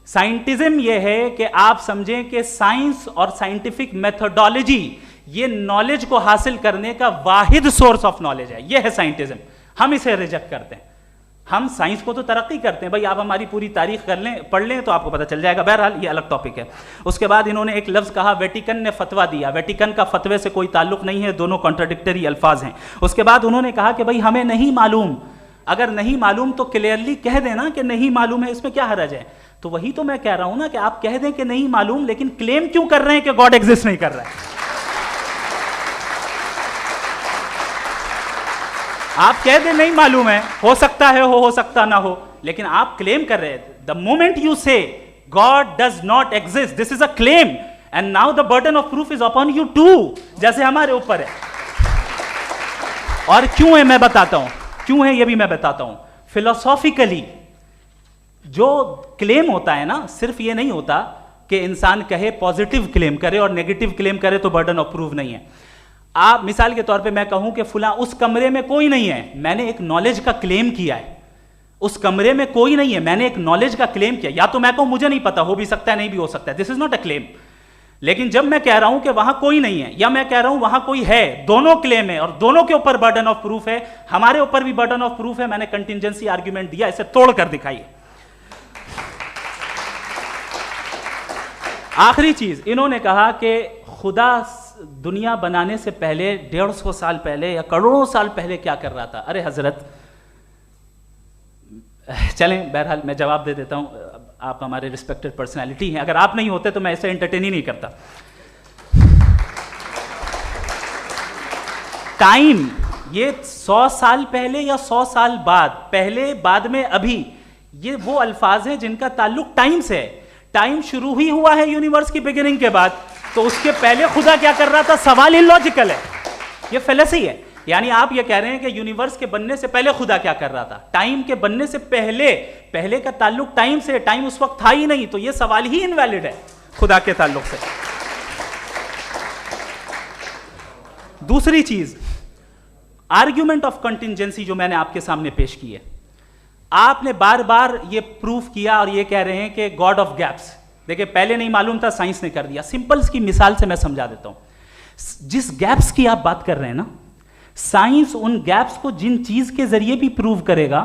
साइंटिज्म यह है कि आप समझें कि साइंस और साइंटिफिक मेथोडोलॉजी ये नॉलेज को हासिल करने का वाहिद सोर्स ऑफ नॉलेज है, यह है साइंटिज्म। हम इसे रिजेक्ट करते हैं। हम साइंस को तो तरक्की करते हैं, भाई आप हमारी पूरी तारीख कर लें, पढ़ लें तो आपको पता चल जाएगा। बहरहाल ये अलग टॉपिक है। उसके बाद इन्होंने एक लफ्ज़ कहा, वेटिकन ने फतवा दिया। वेटिकन का फतवे से कोई ताल्लुक नहीं है, दोनों कॉन्ट्राडिक्टरी अल्फाज हैं। उसके बाद उन्होंने कहा कि भाई हमें नहीं मालूम। अगर नहीं मालूम तो क्लियरली कह देना कि नहीं मालूम है, इसमें क्या हरज है? तो वही तो मैं कह रहा हूं ना कि आप कह दें कि नहीं मालूम, लेकिन क्लेम क्यों कर रहे हैं कि गॉड एग्जिस्ट नहीं कर रहा है? आप कह दें नहीं मालूम है, हो सकता है हो सकता ना हो, लेकिन आप क्लेम कर रहे हैं। The moment you say God does not exist, this is a claim, and now the burden of proof is upon you too, जैसे हमारे ऊपर है। और क्यों है मैं बताता हूं, क्यों है ये भी मैं बताता हूं। फिलोसॉफिकली जो क्लेम होता है ना, सिर्फ ये नहीं होता कि इंसान कहे पॉजिटिव क्लेम करे और नेगेटिव क्लेम करे तो बर्डन ऑफ प्रूफ नहीं है। आप मिसाल के तौर पे मैं कहूं कि फुला उस कमरे में कोई नहीं है, मैंने एक नॉलेज का क्लेम किया है। उस कमरे में कोई नहीं है, मैंने एक नॉलेज का क्लेम किया। या तो मैं कहूं मुझे नहीं पता, हो भी सकता है नहीं भी हो सकता है, this is not a claim. लेकिन जब मैं कह रहा हूं कि वहां कोई नहीं है, या मैं कह रहा हूं वहां कोई है, दोनों क्लेम है और दोनों के ऊपर बर्डन ऑफ प्रूफ है। हमारे ऊपर भी बर्डन ऑफ प्रूफ है। मैंने कंटिजेंसी आर्ग्यूमेंट दिया, इसे तोड़कर दिखाइए। आखिरी चीज, इन्होंने कहा कि खुदा दुनिया बनाने से पहले 150 साल पहले या करोड़ों साल पहले क्या कर रहा था। अरे हजरत, चलें बहरहाल मैं जवाब दे देता हूं। आप हमारे रिस्पेक्टेड पर्सनालिटी हैं, अगर आप नहीं होते तो मैं इसे एंटरटेन ही नहीं करता। टाइम, ये 100 साल पहले या 100 साल बाद, पहले बाद में अभी, ये वो अल्फाज हैं जिनका ताल्लुक टाइम से है। टाइम शुरू ही हुआ है यूनिवर्स की बिगिनिंग के बाद, तो उसके पहले खुदा क्या कर रहा था? सवाल इलॉजिकल है, ये फेलेसी है। यानी आप ये कह रहे हैं कि यूनिवर्स के बनने से पहले खुदा क्या कर रहा था? टाइम के बनने से पहले, पहले का ताल्लुक टाइम से, टाइम उस वक्त था ही नहीं, तो ये सवाल ही इनवैलिड है खुदा के ताल्लुक से। दूसरी चीज, आर्ग्यूमेंट ऑफ कंटिजेंसी जो मैंने आपके सामने पेश की है, आपने बार बार ये प्रूफ किया और ये कह रहे हैं कि गॉड ऑफ गैप्स। देखिए, पहले नहीं मालूम था, साइंस ने कर दिया। सिंपल्स की मिसाल से मैं समझा देता हूं। जिस गैप्स की आप बात कर रहे हैं ना, साइंस उन गैप्स को जिन चीज के जरिए भी प्रूव करेगा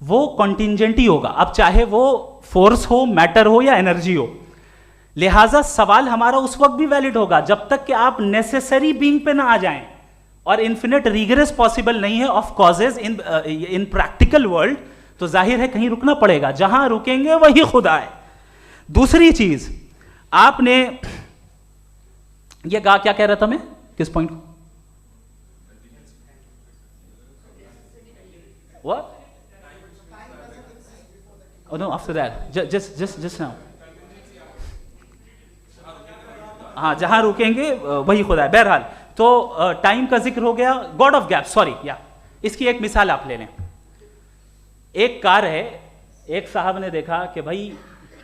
वो कॉन्टिजेंट ही होगा, अब चाहे वो फोर्स हो, मैटर हो या एनर्जी हो। लिहाजा सवाल हमारा उस वक्त भी वैलिड होगा जब तक कि आप नेसेसरी बीइंग पे ना आ जाएं, और इन्फिनिट रिग्रेस पॉसिबल नहीं है of causes in practical world, तो जाहिर है कहीं रुकना पड़ेगा, जहां रुकेंगे वही खुदा है। दूसरी चीज, आपने ये कहा, क्या कह रहा था मैं, किस पॉइंट को? What? Oh no, after that. Just now. हाँ, जहां रुकेंगे वही खुदा है। बहरहाल, तो टाइम का जिक्र हो गया, गॉड ऑफ गैप, सॉरी, या इसकी एक मिसाल आप ले लें। एक कार है, एक साहब ने देखा कि भाई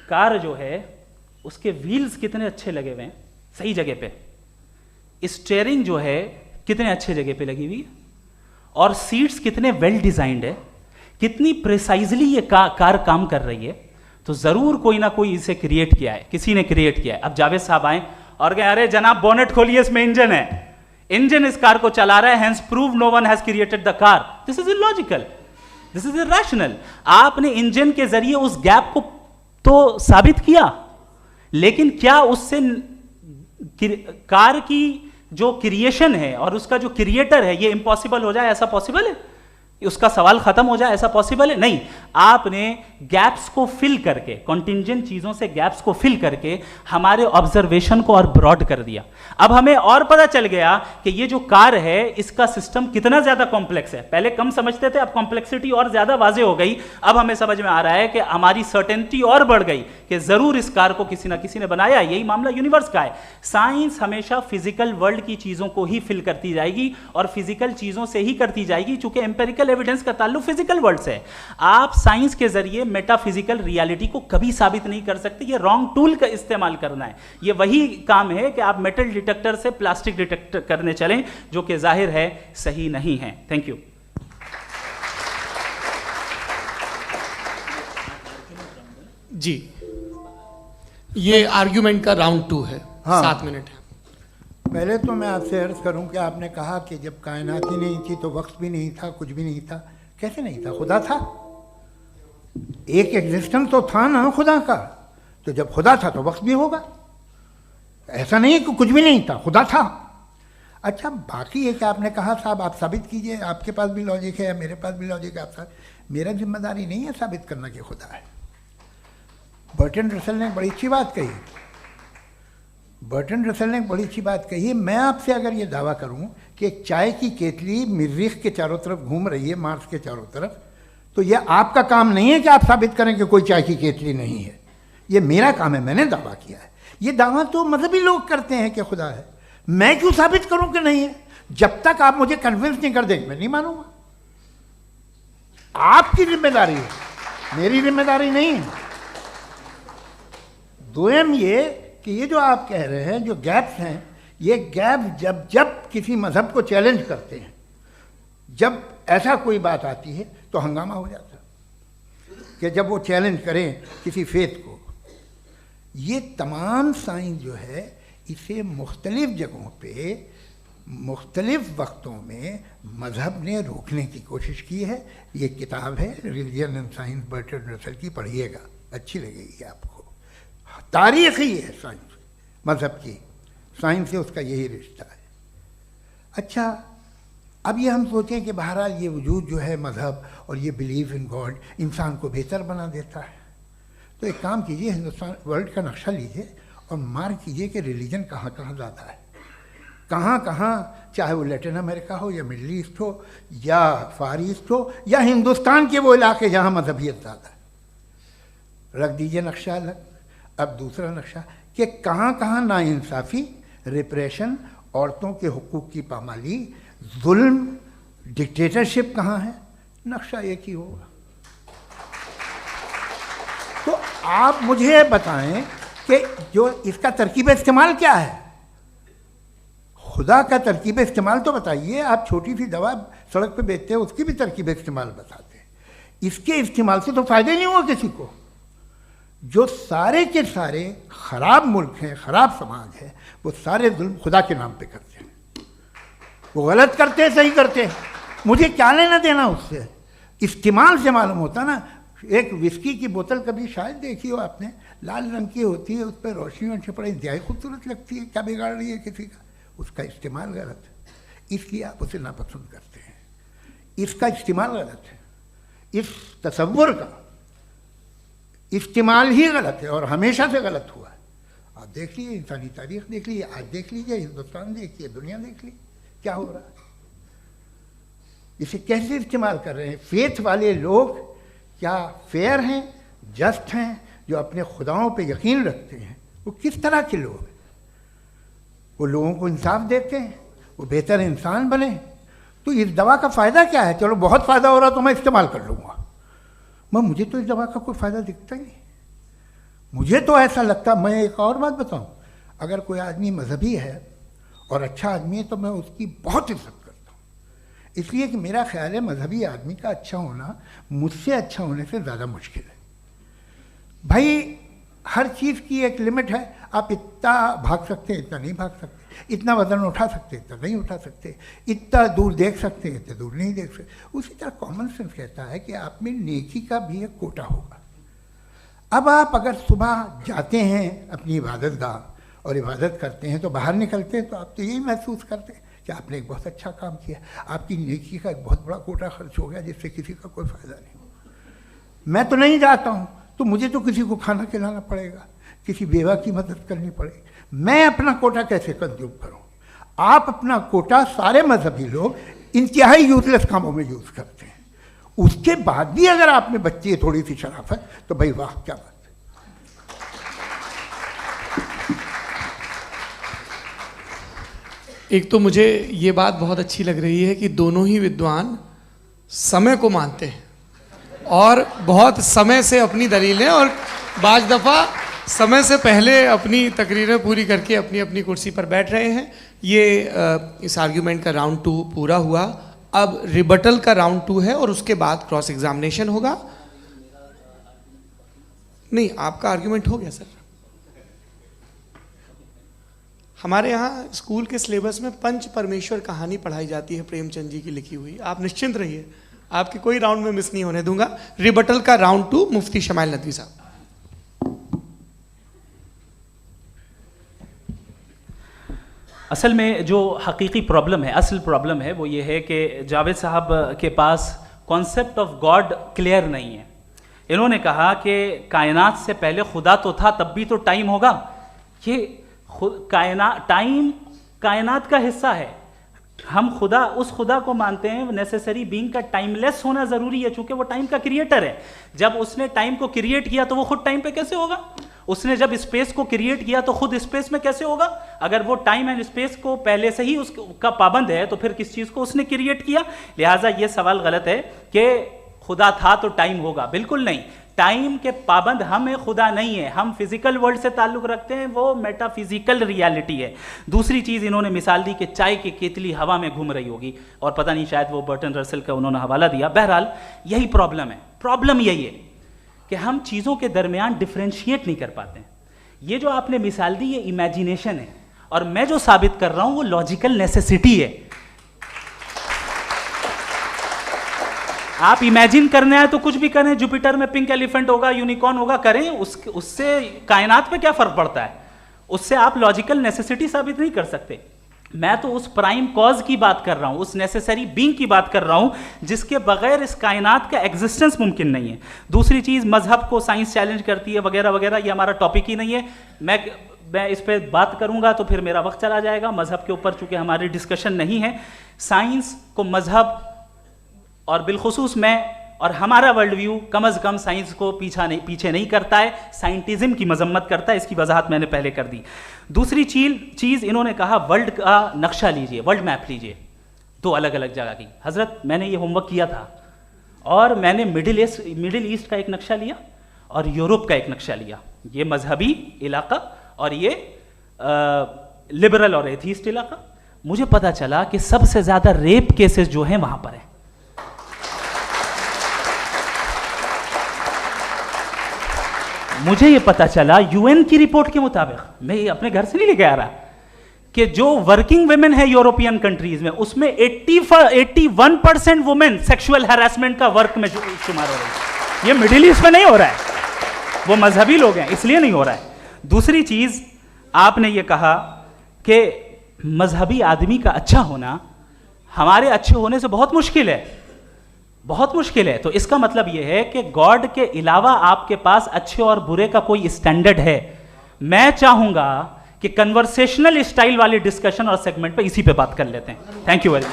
कार जो है उसके व्हील्स कितने अच्छे लगे हुए हैं, सही जगह पे, स्टीयरिंग जो है कितने अच्छे जगह पे लगी हुई है, और सीट्स कितने वेल डिजाइंड है, कितनी प्रिसाइजली ये कार काम कर रही है, तो जरूर कोई ना कोई इसे क्रिएट किया है, किसी ने क्रिएट किया है। अब जावेद साहब आए और कहे, अरे जनाब बोनेट खोलिए, इसमें इंजन है, इंजन इस कार को चला रहा है, hence prove no one has created the car. This is illogical, this is irrational. आपने इंजन के जरिए उस गैप को तो साबित किया, लेकिन क्या उससे कार की जो क्रिएशन है और उसका जो क्रिएटर है ये इम्पॉसिबल हो जाए? ऐसा पॉसिबल है? उसका सवाल खत्म हो जाए, ऐसा पॉसिबल है? नहीं। आपने गैप्स को फिल करके, कॉन्टिंजेंट चीजों से गैप्स को फिल करके हमारे ऑब्जर्वेशन को और ब्रॉड कर दिया। अब हमें और पता चल गया कि ये जो कार है इसका सिस्टम कितना ज्यादा कॉम्प्लेक्स है। पहले कम समझते थे, अब कॉम्प्लेक्सिटी और ज्यादा वाजे हो गई। अब हमें समझ में आ रहा है कि हमारी सर्टेनिटी और बढ़ गई कि जरूर इस कार को किसी ना किसी ने बनाया। यही मामला यूनिवर्स का है। साइंस हमेशा फिजिकल वर्ल्ड की चीजों को ही फिल करती जाएगी और फिजिकल चीजों से ही करती जाएगी, चूंकि एम्पेरिकल एविडेंस का ताल्लुक फिजिकल वर्ल्ड से है। आप साइंस के जरिए मेटाफिजिकल रियलिटी को कभी साबित नहीं कर सकते। ये रॉन्ग टूल का इस्तेमाल करना है। ये वही काम है कि आप मेटल डिटेक्टर से प्लास्टिक डिटेक्टर करने चलें, जो कि जाहिर है सही नहीं है। Thank you. जी, ये आर्ग्यूमेंट का राउंड 2 है। हाँ। 7 मिनट है। पहले तो मैं आपसे अर्ज करूं कि आपने कहा कि जब कायनात ही नहीं थी तो वक्त भी नहीं था, कुछ भी नहीं था। कैसे नहीं था? खुदा था। एक एग्जिस्टेंस तो था ना खुदा का। तो जब खुदा था तो वक्त भी होगा। ऐसा नहीं है कि कुछ भी नहीं था, खुदा था। अच्छा, बाकी एक आपने कहा साहब आप साबित कीजिए, आपके पास भी लॉजिक है, मेरे पास भी लॉजिक है। आप मेरा जिम्मेदारी नहीं है साबित करना कि खुदा है। बर्टन रसल ने बड़ी अच्छी बात कही। बर्टन रसल ने बड़ी अच्छी बात कही है। मैं आपसे अगर ये दावा करूं कि एक चाय की केतली मरीख के चारों तरफ घूम रही है, मार्स के चारों तरफ, तो यह आपका काम नहीं है कि आप साबित करें कि कोई चाय की केतली नहीं है। ये मेरा काम है, मैंने दावा किया है। ये दावा तो मजहबी लोग करते हैं कि खुदा है। मैं क्यों साबित करूं कि नहीं है? जब तक आप मुझे कन्विंस नहीं कर देंगे मैं नहीं मानूंगा। आपकी जिम्मेदारी है, मेरी जिम्मेदारी नहीं है। दोयम ये कि ये जो आप कह रहे हैं, जो गैप्स हैं, ये गैप जब जब किसी मजहब को चैलेंज करते हैं, जब ऐसा कोई बात आती है तो हंगामा हो जाता है कि जब वो चैलेंज करें किसी फेथ को। ये तमाम साइंस जो है इसे मुख्तलिफ जगहों पे मुख्तलिफ वक्तों में मजहब ने रोकने की कोशिश की है। ये किताब है religion and science, Burton Russell की, पढ़िएगा, अच्छी लगेगी आपको। तारीख ही है साइंस, मजहब की साइंस से उसका यही रिश्ता है। अच्छा, अब ये हम सोचें कि बहरहाल ये वजूद जो है मजहब और ये बिलीव इन गॉड इंसान को बेहतर बना देता है। तो एक काम कीजिए, हिंदुस्तान वर्ल्ड का नक्शा लीजिए और मार्क कीजिए कि रिलीजन कहाँ कहाँ ज़्यादा है, कहाँ कहाँ, चाहे वो लैटिन अमेरिका हो या मिडल ईस्ट हो या फार ईस्ट हो या हिंदुस्तान के वो इलाके जहाँ मजहबियत ज़्यादा है। रख दीजिए नक्शा अलग। अब दूसरा नक्शा कि कहाँ कहाँ नाइंसाफ़ी, रिप्रेशन, औरतों के हुकूक की पामाली, जुल्म, डिक्टेटरशिप कहाँ है, नक्शा एक ही होगा। तो आप मुझे बताएं कि जो इसका तरकीब इस्तेमाल क्या है। खुदा का तरकीब इस्तेमाल तो बताइए। आप छोटी सी दवा सड़क पे बेचते हैं, उसकी भी तरकीब इस्तेमाल बताते हैं। इसके इस्तेमाल से तो फ़ायदे नहीं हुआ किसी को। जो सारे के सारे ख़राब मुल्क हैं, ख़राब समाज है, वो सारे जुल्म खुदा के नाम पे करते हैं। वो गलत करते हैं, सही करते हैं, मुझे क्या लेना देना उससे। इस्तेमाल से मालूम होता ना। एक विस्की की बोतल कभी शायद देखी हो आपने, लाल रंग की होती है, उस पर रोशनी और छपड़ा इंतहाई खूबसूरत लगती है, क्या बिगाड़ रही है किसी का? उसका इस्तेमाल गलत है, इसलिए आप उसे नापसंद करते हैं। इसका इस्तेमाल गलत है, इस तसव्वुर का इस्तेमाल ही गलत है और हमेशा से गलत हुआ है। आप देख लीजिए, इंसानी तारीख देख लीजिए, आज देख लीजिए, हिंदुस्तान देखिए, दुनिया देख लीजिए क्या हो रहा है। इसे कैसे इस्तेमाल कर रहे हैं फेथ वाले लोग? क्या फेयर हैं, जस्ट हैं, जो अपने खुदाओं पे यकीन रखते हैं? वो किस तरह के लोग हैं? वो लोगों को इंसाफ देते हैं, वो बेहतर इंसान बने। तो इस दवा का फ़ायदा क्या है? चलो बहुत फ़ायदा हो रहा तो मैं इस्तेमाल कर लूँगा। मुझे तो इस दवा का कोई फ़ायदा दिखता ही नहीं। मुझे तो ऐसा लगता, मैं एक और बात बताऊं, अगर कोई आदमी मजहबी है और अच्छा आदमी है तो मैं उसकी बहुत इज्जत करता हूँ, इसलिए कि मेरा ख्याल है मजहबी आदमी का अच्छा होना मुझसे अच्छा होने से ज़्यादा मुश्किल है। भाई हर चीज़ की एक लिमिट है। आप इतना भाग सकते हैं, इतना नहीं भाग सकते, इतना वजन उठा सकते, इतना नहीं उठा सकते, इतना दूर देख सकते हैं, इतना दूर नहीं देख सकते। उसी तरह कॉमन सेंस कहता है कि आप में नेकी का भी एक कोटा होगा। अब आप अगर सुबह जाते हैं अपनी इबादत गाह और इबादत करते हैं तो बाहर निकलते हैं तो आप तो यही महसूस करते हैं कि आपने एक बहुत अच्छा काम किया, आपकी नेकी का एक बहुत बड़ा कोटा खर्च हो गया जिससे किसी का कोई फ़ायदा नहीं हो। मैं तो नहीं जाता हूँ, तो मुझे तो किसी को खाना खिलाना पड़ेगा, किसी बेवा की मदद करनी पड़ेगी, मैं अपना कोटा कैसे कंज्यूम करूँ? आप अपना कोटा सारे मजहबी लोग इंतहाई यूजलेस कामों में यूज़ करते हैं, उसके बाद भी अगर आप में बच्ची है थोड़ी सी शराफत, तो भाई वाह क्या बात है। एक तो मुझे ये बात बहुत अच्छी लग रही है कि दोनों ही विद्वान समय को मानते हैं और बहुत समय से अपनी दलीलें और बाज़ दफ़ा समय से पहले अपनी तकरीरें पूरी करके अपनी अपनी कुर्सी पर बैठ रहे हैं। ये इस आर्ग्यूमेंट का राउंड 2 पूरा हुआ। अब रिबटल का राउंड 2 है और उसके बाद क्रॉस एग्जामिनेशन होगा। नहीं, आपका आर्ग्यूमेंट हो गया सर। हमारे यहाँ स्कूल के सिलेबस में पंच परमेश्वर कहानी पढ़ाई जाती है प्रेमचंद जी की लिखी हुई। आप निश्चिंत रहिए, आपके कोई राउंड में मिस नहीं होने दूंगा। रिबटल का राउंड 2 मुफ्ती शमाइल नदवी साहब। असल में जो हकीकी प्रॉब्लम है, असल प्रॉब्लम है वो ये है कि जावेद साहब के पास कॉन्सेप्ट ऑफ गॉड क्लियर नहीं है। इन्होंने कहा कि कायनात से पहले खुदा तो था, तब भी तो टाइम होगा। ये टाइम कायनात का हिस्सा है। हम खुदा, उस खुदा को मानते हैं, नेसेसरी बीइंग का टाइमलेस होना ज़रूरी है, चूंकि वो टाइम का क्रिएटर है। जब उसने टाइम को क्रिएट किया तो वो खुद टाइम पे कैसे होगा? उसने जब स्पेस को क्रिएट किया तो खुद स्पेस में कैसे होगा? अगर वो टाइम एंड स्पेस को पहले से ही उसका पाबंद है तो फिर किस चीज़ को उसने क्रिएट किया? लिहाजा ये सवाल गलत है कि खुदा था तो टाइम होगा। बिल्कुल नहीं, टाइम के पाबंद हम हैं, खुदा नहीं है। हम फिजिकल वर्ल्ड से ताल्लुक़ रखते हैं, वो मेटाफिजिकल रियलिटी है। दूसरी चीज़ इन्होंने मिसाल दी कि चाय की केतली हवा में घूम रही होगी, और पता नहीं शायद वो बर्टन रसल का उन्होंने हवाला दिया। बहरहाल यही प्रॉब्लम है। प्रॉब्लम यही है कि हम चीज़ों के दरमियान डिफ्रेंशिएट नहीं कर पाते हैं। ये जो आपने मिसाल दी ये इमेजिनेशन है, और मैं जो साबित कर रहा हूँ वो लॉजिकल नेसेसिटी है। आप इमेजिन करने आए तो कुछ भी करें, जुपिटर में पिंक एलिफेंट होगा, यूनिकॉर्न होगा, करें, उससे कायनात पे क्या फर्क पड़ता है? उससे आप लॉजिकल नेसेसिटी साबित नहीं कर सकते। मैं तो उस प्राइम कॉज की बात कर रहा हूं, उस नेसेसरी बीइंग की बात कर रहा हूं जिसके बगैर इस कायनात का एग्जिस्टेंस मुमकिन नहीं है। दूसरी चीज, मजहब को साइंस चैलेंज करती है वगैरह वगैरह, ये हमारा टॉपिक ही नहीं है। मैं इस पर बात करूंगा तो फिर मेरा वक्त चला जाएगा। मजहब के ऊपर चूंकि हमारी डिस्कशन नहीं है, साइंस को मजहब और बिलखुसूस मैं और हमारा वर्ल्ड व्यू कम अज़ कम साइंस को पीछे नहीं करता है, साइंटिज्म की मजम्मत करता है। इसकी वजाहत मैंने पहले कर दी। दूसरी चीज़ इन्होंने कहा वर्ल्ड का नक्शा लीजिए, वर्ल्ड मैप लीजिए, 2 अलग अलग जगह की। हज़रत मैंने ये होमवर्क किया था, और मैंने मिडिल ईस्ट का एक नक्शा लिया और यूरोप का एक नक्शा लिया। ये मजहबी इलाका और ये लिबरल और एथीस्ट इलाका। मुझे पता चला कि सबसे ज़्यादा रेप केसेस जो हैं वहाँ पर है। मुझे ये पता चला यूएन की रिपोर्ट के मुताबिक, मैं ये अपने घर से नहीं लेके आ रहा, कि जो वर्किंग वुमेन है यूरोपियन कंट्रीज में, उसमें 81% वुमेन सेक्सुअल हैरेसमेंट का वर्क में शुमार हो रही है। ये मिडिल ईस्ट में नहीं हो रहा है, वो मजहबी लोग हैं इसलिए नहीं हो रहा है। दूसरी चीज, आपने ये कहा कि मजहबी आदमी का अच्छा होना हमारे अच्छे होने से बहुत मुश्किल है, बहुत मुश्किल है। तो इसका मतलब यह है कि गॉड के अलावा आपके पास अच्छे और बुरे का कोई स्टैंडर्ड है। मैं चाहूंगा कि कन्वर्सेशनल स्टाइल वाली डिस्कशन और सेगमेंट पे इसी पे बात कर लेते हैं। Thank you very much.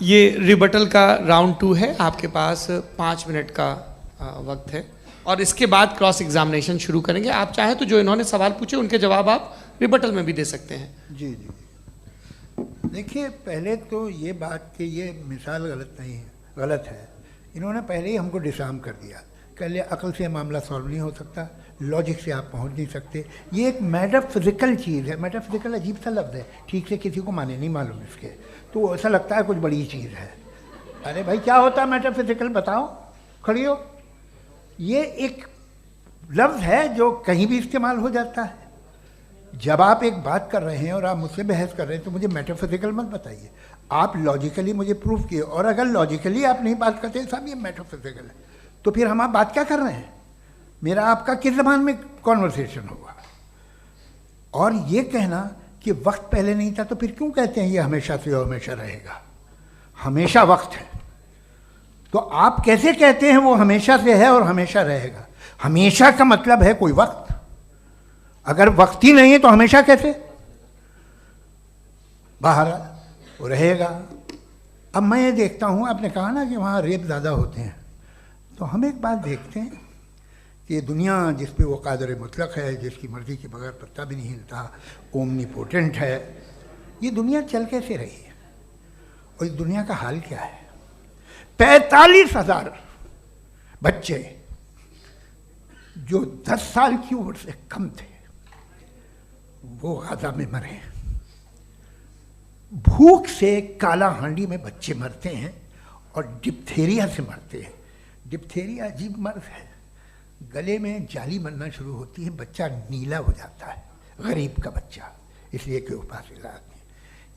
ये रिबटल का राउंड 2 है, आपके पास 5 मिनट का वक्त है, और इसके बाद क्रॉस एग्जामिनेशन शुरू करेंगे। आप चाहें तो जो इन्होंने सवाल पूछे उनके जवाब आप रिबटल में भी दे सकते हैं। जी जी, देखिए पहले तो ये बात कि ये मिसाल गलत नहीं है, गलत है। इन्होंने पहले ही हमको डिसार्म कर दिया, कह लिया अकल से मामला सॉल्व नहीं हो सकता, लॉजिक से आप पहुंच नहीं सकते। ये एक मेटाफिजिकल चीज़ है। मेटाफिजिकल अजीब सा लफ्ज़ है, ठीक से किसी को माने नहीं मालूम इसके, तो ऐसा लगता है कुछ बड़ी चीज़ है। अरे भाई क्या होता है मेटाफिजिकल, बताओ, खड़ी हो। ये एक लफ्ज़ है जो कहीं भी इस्तेमाल हो जाता है। जब आप एक बात कर रहे हैं और आप मुझसे बहस कर रहे हैं तो मुझे मेटाफिजिकल मत बताइए, आप लॉजिकली मुझे प्रूव किए। और अगर लॉजिकली आप नहीं बात करते साहब ये मेटाफिजिकल है, तो फिर हम आप बात क्या कर रहे हैं? मेरा आपका किस ज़बान में कॉन्वर्सेशन होगा। और ये कहना कि वक्त पहले नहीं था, तो फिर क्यों कहते हैं ये हमेशा से हमेशा रहेगा? हमेशा वक्त है, तो आप कैसे कहते हैं वो हमेशा से है और हमेशा रहेगा? हमेशा का मतलब है कोई वक्त, अगर वक्त ही नहीं है तो हमेशा कैसे? बाहर वो रहेगा। अब मैं ये देखता हूँ, आपने कहा ना कि वहाँ रेप ज़्यादा होते हैं, तो हम एक बात देखते हैं कि ये दुनिया जिस पे वो कादर मुतलक है, जिसकी मर्ज़ी के बगैर पत्ता भी नहीं हिलता, ओमनीपोटेंट है, ये दुनिया चल कैसे रही है? और इस दुनिया का हाल क्या है? 45,000 बच्चे जो 10 साल की उम्र से कम थे वो गाजा में मरे। भूख से काला हांडी में बच्चे मरते हैं और डिप्थेरिया से मरते हैं। डिप्थेरिया अजीब मर्ज है, गले में जाली बनना शुरू होती है, बच्चा नीला हो जाता है, गरीब का बच्चा, इसलिए कि उपास इलाज में।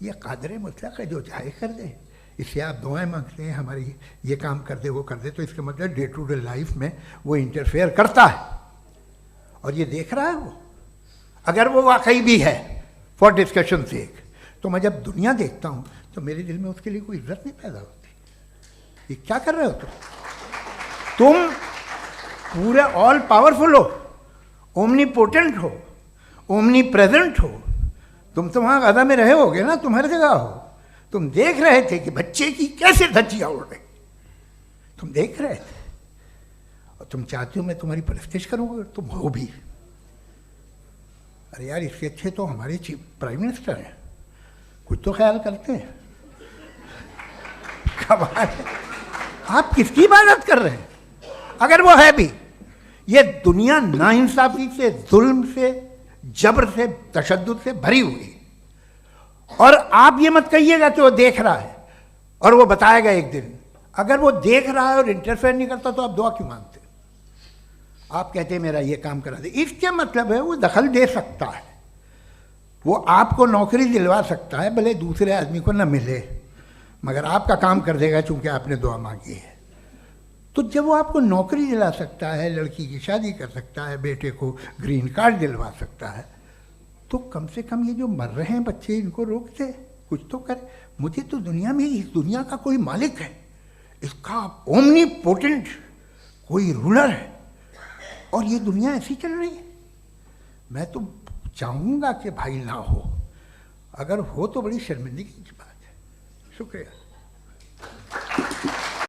ये कादर मुतलक है, जो चाहे कर दे। इससे आप दुआएं मांगते हैं हमारी, ये काम कर दे वो कर दे, तो इसका मतलब डे टू डे लाइफ में वो इंटरफेयर करता है और ये देख रहा है वो। अगर वो वाकई भी है फॉर डिस्कशन सेक, तो मैं जब दुनिया देखता हूँ तो मेरे दिल में उसके लिए कोई इज्जत नहीं पैदा होती। ये क्या कर रहे हो तुम पूरे ऑल पावरफुल हो, ओमनीपोटेंट हो, ओमनी प्रेजेंट हो। तुम तो वहाँ गाजा में रहे होगे ना, तुम हर जगह हो। तुम देख रहे थे कि बच्चे की कैसे धज्जियाँ उड़ रही, तुम देख रहे थे और तुम चाहते हो मैं तुम्हारी परस्तिश करूँगा, तुम हो भी। अरे यार, इसके अच्छे तो हमारे चीफ प्राइम मिनिस्टर हैं, कुछ तो ख्याल करते हैं। कमाल है, आप किसकी इबादत कर रहे हैं? अगर वो है भी, ये दुनिया नाइंसाफी से, जुल्म से, जबर से, तशद्दुद से भरी हुई। और आप ये मत कहिएगा कि वो देख रहा है और वो बताएगा एक दिन। अगर वो देख रहा है और इंटरफेयर नहीं करता तो आप दुआ क्यों मांगते? आप कहते हैं मेरा ये काम करा दे, इसके मतलब है वो दखल दे सकता है, वो आपको नौकरी दिलवा सकता है, भले दूसरे आदमी को न मिले, मगर आपका काम कर देगा चूंकि आपने दुआ मांगी है। तो जब वो आपको नौकरी दिला सकता है, लड़की की शादी कर सकता है, बेटे को ग्रीन कार्ड दिलवा सकता है, तो कम से कम ये जो मर रहे हैं बच्चे, इनको रोक दे, कुछ तो करे। मुझे तो दुनिया में, इस दुनिया का कोई मालिक है, इसका ओमनीपोटेंट कोई रूलर है, और ये दुनिया ऐसी चल रही है। मैं तो चाहूँगा कि भाई ना हो, अगर हो तो बड़ी शर्मिंदगी की बात है। शुक्रिया।